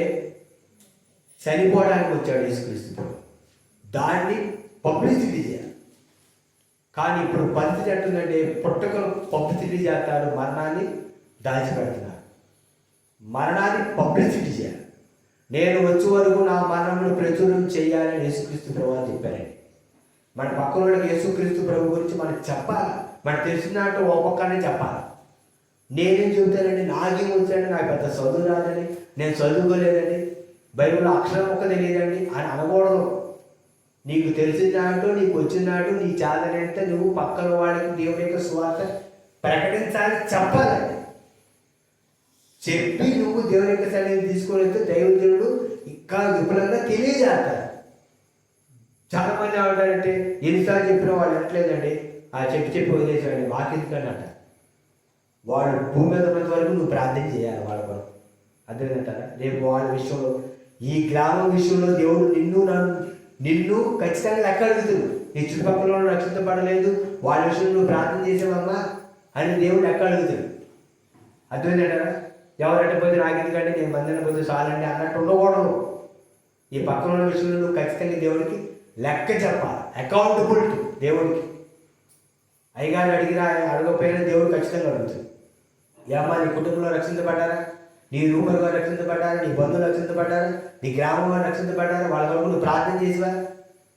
చనిపోవడానికి వచ్చాడు యేసుక్రీస్తు ప్రభు. దాన్ని పబ్లిసిటీ చేయాలి. కానీ ఇప్పుడు పరిస్థితి ఎట్టుందంటే పుట్టకను పబ్లిసిటీ చేస్తారు, మరణాన్ని దాచిపెడుతున్నారు. మరణాన్ని పబ్లిసిటీ చేయాలి. నేను వచ్చే వరకు నా మరణంలో ప్రచురం చేయాలని యేసుక్రీస్తు ప్రభు చెప్పారండి. మన పక్కన వాళ్ళకి యేసుక్రీస్తు ప్రభు గురించి మనకు చెప్పాలి. మనకు తెలిసినట్టు ఓ పక్కనే చెప్పాలి. నేనేం చెబుతానండి, నాకేం వచ్చాడండి, నాకు పెద్ద చదువు రాదని, నేను చదువుకోలేదండి, బైబిల్లో అక్షరం ఒక్క తెలియదండి అని అనకూడదు. నీకు తెలిసిన దాంట్లో, నీకు వచ్చిన దాంట్లో నీ చాదనంత నువ్వు పక్కన వాళ్ళకి దేవుని యొక్క సువార్త ప్రకటించాలి, చెప్పాలండి. చెప్పి నువ్వు దేవుని యొక్క సన్నిధిని తీసుకొని వెళ్తే దైవజనుడు ఇంకా విపులంగా తెలియజేస్తారు. చాలామంది ఏమంటారంటే ఎన్నిసార్లు చెప్పినా వాళ్ళు ఎట్లేదండి, చెప్పి వదిలేసాడండి, మాకెందుకని అంటారు. వాళ్ళు భూమి మీద ఉన్నంత వరకు నువ్వు ప్రార్థన చేయాలి వాళ్ళ కొరకు. అదేంటారా, రేపు వాళ్ళ విషయంలో, ఈ గ్రామం విషయంలో దేవుడు నిన్ను ఖచ్చితంగా లెక్క అడుగుతాడు. నీ చుట్టుపక్కల రక్షించబడలేదు, వాళ్ళ విషయంలో నువ్వు ప్రార్థన చేసావమ్మా అని దేవుడు లెక్క అడుగుతాడు. అర్థమైందంటారా? ఎవరంటే పోతే నాకెందుకంటే నేను మందిరం పోతే చాలండి అన్నట్టు ఉండకూడదు. ఈ పక్కన ఉన్న విషయంలో నువ్వు ఖచ్చితంగా దేవుడికి లెక్క చెప్పాలి, అకౌంటబిలిటీ దేవుడికి. అయ్యగారు అడగకపోయినా దేవుడు ఖచ్చితంగా అడుగుతుంది. ఏమ్మా నీ కుటుంబంలో రక్షించబడ్డారా, నీ రూపర్ గారు రక్షించబడ్డారా, నీ బంధువులు రక్షించబడ్డారా, నీ గ్రామంలో రక్షించబడ్డారా, వాళ్ళ వరకు నువ్వు ప్రార్థన చేసివా?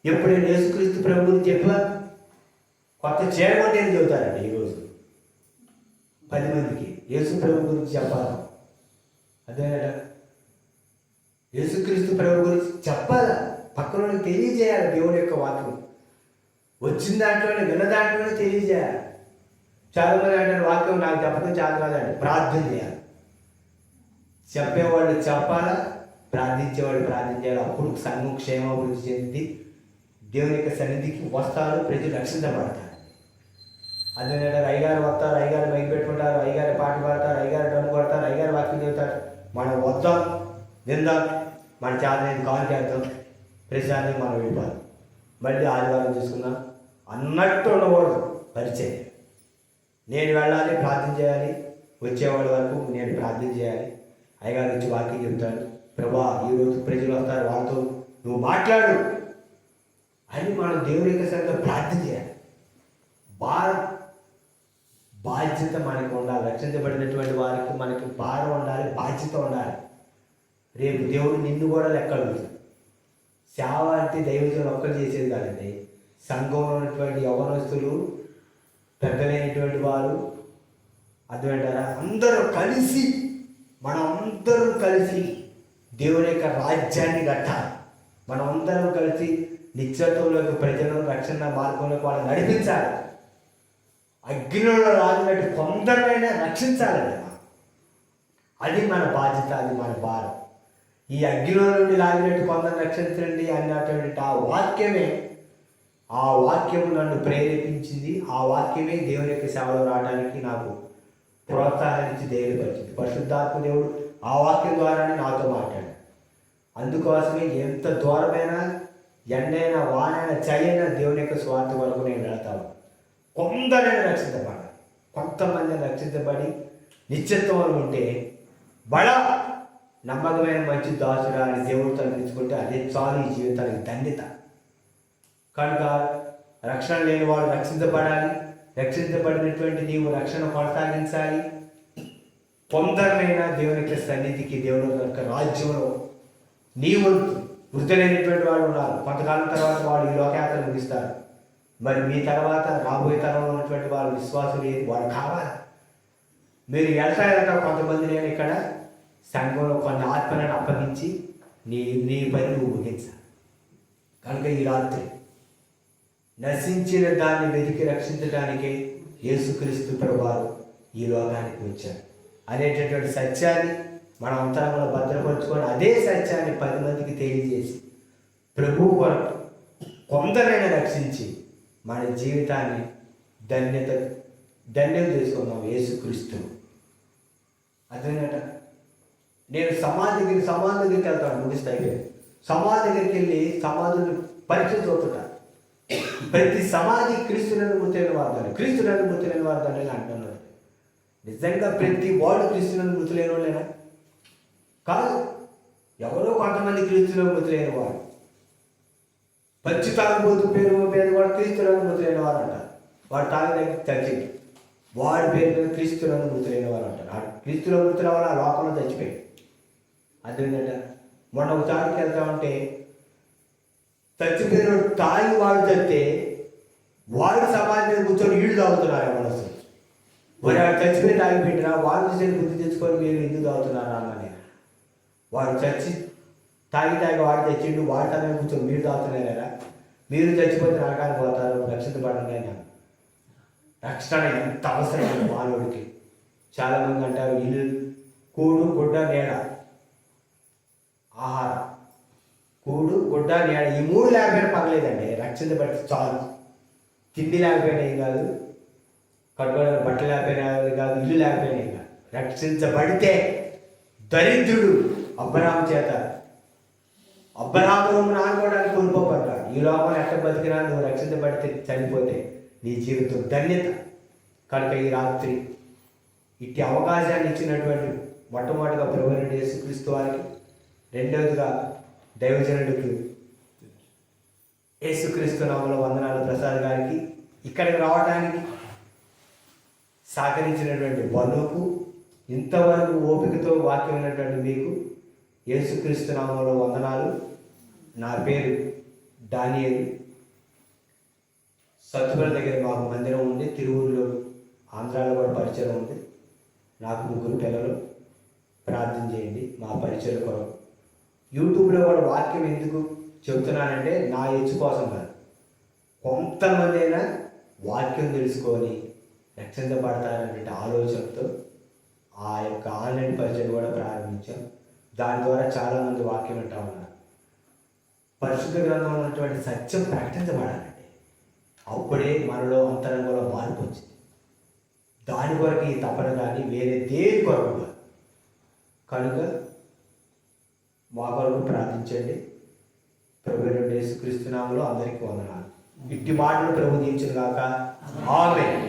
ఎప్పుడైనా యేసుక్రీస్తు ప్రభు గురించి చెప్పివా? కొత్త చేయమంటే ఏం చెబుతారండి ఈరోజు 10 మందికి యేసు ప్రభు గురించి చెప్పాలి. అదేనట, యేసుక్రీస్తు ప్రభు గురించి చెప్పాలా, పక్కన తెలియజేయాలి. దేవుని యొక్క వాక్యం వచ్చిన దాంట్లోనే, విన్న దాంట్లోనే తెలియజేయాలి. చాలామంది అంటారు వాక్యం నాకు చెప్పడం చాలా కాదండి, ప్రార్థన చేయాలి. చెప్పేవాళ్ళు చెప్పాలా, ప్రార్థించేవాళ్ళు ప్రార్థించాలి. అప్పుడు సంఘం క్షేమాభివృద్ధి చెంది దేవుని యొక్క సన్నిధికి వస్తారు, ప్రజలు రక్షించబడతారు. అదేంటంటే అయ్యగారు వస్తారు, అయ్యగారు మైకి పెట్టుకుంటారు, అయ్యగారు పాట పాడతారు, అయ్యగారు డ్రమ్ కొడతారు, అయ్యగారు వాక్యం చెబుతారు. మనం వద్దాం, విందాం, మన చేతనైతే కాల్ చేద్దాం, ప్రశాంతంగా మనం వెళ్ళిపోవాలి. మళ్ళీ ఆదివారం చూసుకుందాం అన్నట్టు ఉండకూడదు. పరిచయం నేను వెళ్ళాలి, ప్రార్థన చేయాలి, వచ్చేవాళ్ళ వరకు నేను ప్రార్థన చేయాలి. అయ్యగారు వచ్చి వాక్యం చెబుతాడు, ప్రభా ఈరోజు ప్రజలు వస్తారు, వాళ్ళతో నువ్వు మాట్లాడు అని మనం దేవుని యొక్క సరిగ్గా ప్రార్థన చేయాలి. బాధ్యత మనకు ఉండాలి. రక్షించబడినటువంటి వారికి మనకి భారం ఉండాలి, బాధ్యత ఉండాలి. రేపు దేవుడు నిన్ను కూడా లెక్క అడుగుతాడు. సేవ అంటే దైవజనులు ఒక్కరు చేసేది కాదండి. సంఘంలో ఉన్నటువంటి యవనస్తులు, పెద్దలైనటువంటి వారు, అర్థమంటారా, అందరూ కలిసి, మనం అందరం కలిసి దేవుని యొక్క రాజ్యాన్ని కట్టాలి. మనం అందరం కలిసి నిత్యత్వంలోకి ప్రజలను రక్షణ మార్గంలోకి వాళ్ళని నడిపించాలి. అగ్నిలో రాలినట్టు కొందరైనా రక్షించాలండి. అది మన బాధ్యత, అది మన భారం. ఈ అగ్నిలో నుండి లాగినట్టు కొందరు రక్షించండి అన్నటువంటి ఆ వాక్యము నన్ను ప్రేరేపించింది. ఆ వాక్యమే దేవుని యొక్క సేవలో రావడానికి నాకు ప్రోత్సాహించి ధైర్యపరిచింది. పరిశుద్ధాత్మ దేవుడు ఆ వాక్యం ద్వారానే నాతో మాట్లాడాడు. అందుకోసమే ఎంత దూరమైనా, ఎండైనా, వానైనా, చైనా దేవుని యొక్క స్వార్థ వరకు నేను వెళ్తాను. కొందరైనా రక్షించబడాలి. కొంతమంది రక్షించబడి నిత్యత్వంలో ఉంటే బడా నమ్మకమైన మంచి దాసుడా అని దేవుడు తలపించుకుంటే అదే చాలు ఈ జీవితానికి ధన్యత. కనుక రక్షణ లేని వాడు రక్షించబడాలి. రక్షించబడినటువంటి నీవు రక్షణ కొనసాగించాలి. కొందరినైనా దేవుని యొక్క సన్నిధికి, దేవుని యొక్క రాజ్యంలో నీవు వృద్ధులైనటువంటి వాళ్ళు ఉన్నారు. కొంతకాలం తర్వాత వాళ్ళు ఈ లోకయాత్ర ముగిస్తారు. మరి మీ తర్వాత రాబోయే తరంలో ఉన్నటువంటి వాళ్ళు విశ్వాసులు వాళ్ళు కావాలి. మీరు వెళ్తా కొంతమంది నేను ఇక్కడ సంఘంలో కొన్ని ఆత్మలను అప్పగించి నీ పని నువ్వు ముగించాలి. కనుక ఈ రాత్రి నశించిన దాన్ని వెతికి రక్షించడానికే యేసుక్రీస్తు ప్రభువారు ఈ లోకానికి వచ్చారు అనేటటువంటి సత్యాన్ని మన అంతరంలో భద్రపరుచుకొని అదే సత్యాన్ని 10 మందికి తెలియజేసి ప్రభువు కొరకు కొందరైనా రక్షించి మన జీవితాన్ని ధన్యం చేసుకుందాం యేసుక్రీస్తు. అదేనట నేను సమాధి దగ్గరికి వెళ్తాను, ముగిస్తాయి. సమాధి దగ్గరికి వెళ్ళి సమాధులు పరీక్ష చూపుతా. ప్రతి సమాధి క్రీస్తులను మృతులైన వార్తాను, క్రీస్తులను మృతులైన వార్తాను అని అంటున్నాడు. నిజంగా ప్రతి వాడు క్రీస్తులను మృతులైన వాళ్ళేనా? కాదు. ఎవరో కొంతమంది క్రీస్తులను మృతులైన వారు. పచ్చి తాగుబోతు పేరు మీద వాడు క్రీస్తులను మృతులైన వారు అంటారు. వాడు తాగడానికి చచ్చింది, వాడి పేరు మీద క్రీస్తులను మృతులైన వారు అంటారు. ఆ క్రీస్తులో మృతుల వల్ల ఆ లోకంలో చచ్చిపోయాడు. అదేంటంటే మొన్న ఒక చాటుకి వెళ్తామంటే చచ్చిపోయిన తాగి వాడు చస్తే వాడు సమాజం మీద కూర్చొని ఈడు తాగుతున్నారు మనసు. మరి వాడు చచ్చిపోయి తాగిపెట్టినా వాడు చూసే బుద్ధి తెచ్చుకొని మీరు ఎందుకు తాగుతున్నారా అన్నది. వాడు చచ్చి తాగి వాడు తెచ్చిండు, వాడు తన కూర్చొని మీరు తాగుతున్నారా? మీరు చచ్చిపోతే నరకానికి పోతారు, రక్షించబడండి అని. రక్షణ ఎంత అవసరం మానవుడికి. చాలామంది అంటారు ఇల్లు, కూడు, గుడ్డ, నీడ, ఆహారం. కూడు, గుడ్డ, నీడ ఈ 3 లేకపోయినా పర్లేదండి. రక్షించబడి చాలు. తిండి లేకపోయినా ఏం కాదు, కట్టుకోవడానికి బట్టలు లేకపోయినా కాదు, ఇల్లు లేకపోయినా ఏం కాదు. రక్షించబడితే దరిద్రుడు అబ్రహాము చేత అబ్రహాము నానుకోవడానికి కోల్పోబడ్డాడు. ఈ లోపల ఎక్కడ బతికినా నువ్వు రక్షించబడితే చనిపోతే నీ జీవితం ధన్యత. కనుక ఈ రాత్రి ఇట్టి అవకాశాన్ని ఇచ్చినటువంటి మొట్టమొదటిగా ప్రభువైన యేసుక్రీస్తు వారికి, రెండవదిగా దైవజనుడికి యేసుక్రీస్తు నామములో వందనాలు ప్రసాద్ గారికి, ఇక్కడికి రావడానికి సహకరించినటువంటి బనుకు, ఇంతవరకు ఓపికతో వాక్యం ఉన్నటువంటి మీకు యేసుక్రీస్తు నామములో వందనాలు. నా పేరు దానియేలు. సత్తుపల్లి దగ్గర మాకు మందిరం ఉంది. తిరువురులో, ఆంధ్రాలో కూడా పరిచయం ఉంది. నాకు 3 పిల్లలు. ప్రార్థన చేయండి మా పరిచయం కొరకు. యూట్యూబ్లో కూడా వాక్యం ఎందుకు చెబుతున్నానంటే నా హెచ్చు కోసం కాదు, కొంతమంది అయినా వాక్యం తెలుసుకొని రక్షించబడతారనే ఆలోచనతో ఆ యొక్క ఆన్లైన్ పరిచయం కూడా ప్రారంభించాం. దాని ద్వారా చాలామంది వాక్యం వింటా ఉన్నారు. పరిశుద్ధ గ్రంథంలో ఉన్నటువంటి సత్యం ప్రకటించబడాలండి. అప్పుడే మనలో అంతరంగంలో మార్పు వచ్చింది. దాని కొరకు ఈ తపన కానీ వేరే దేని కొరకు కాదు. కనుక మా కొరకు ప్రార్థించండి. ప్రభువైన యేసుక్రీస్తు నామములో అందరికీ వందనాలు. ఇట్టి మాటలు ప్రభు దీవించును గాక. ఆమేన్.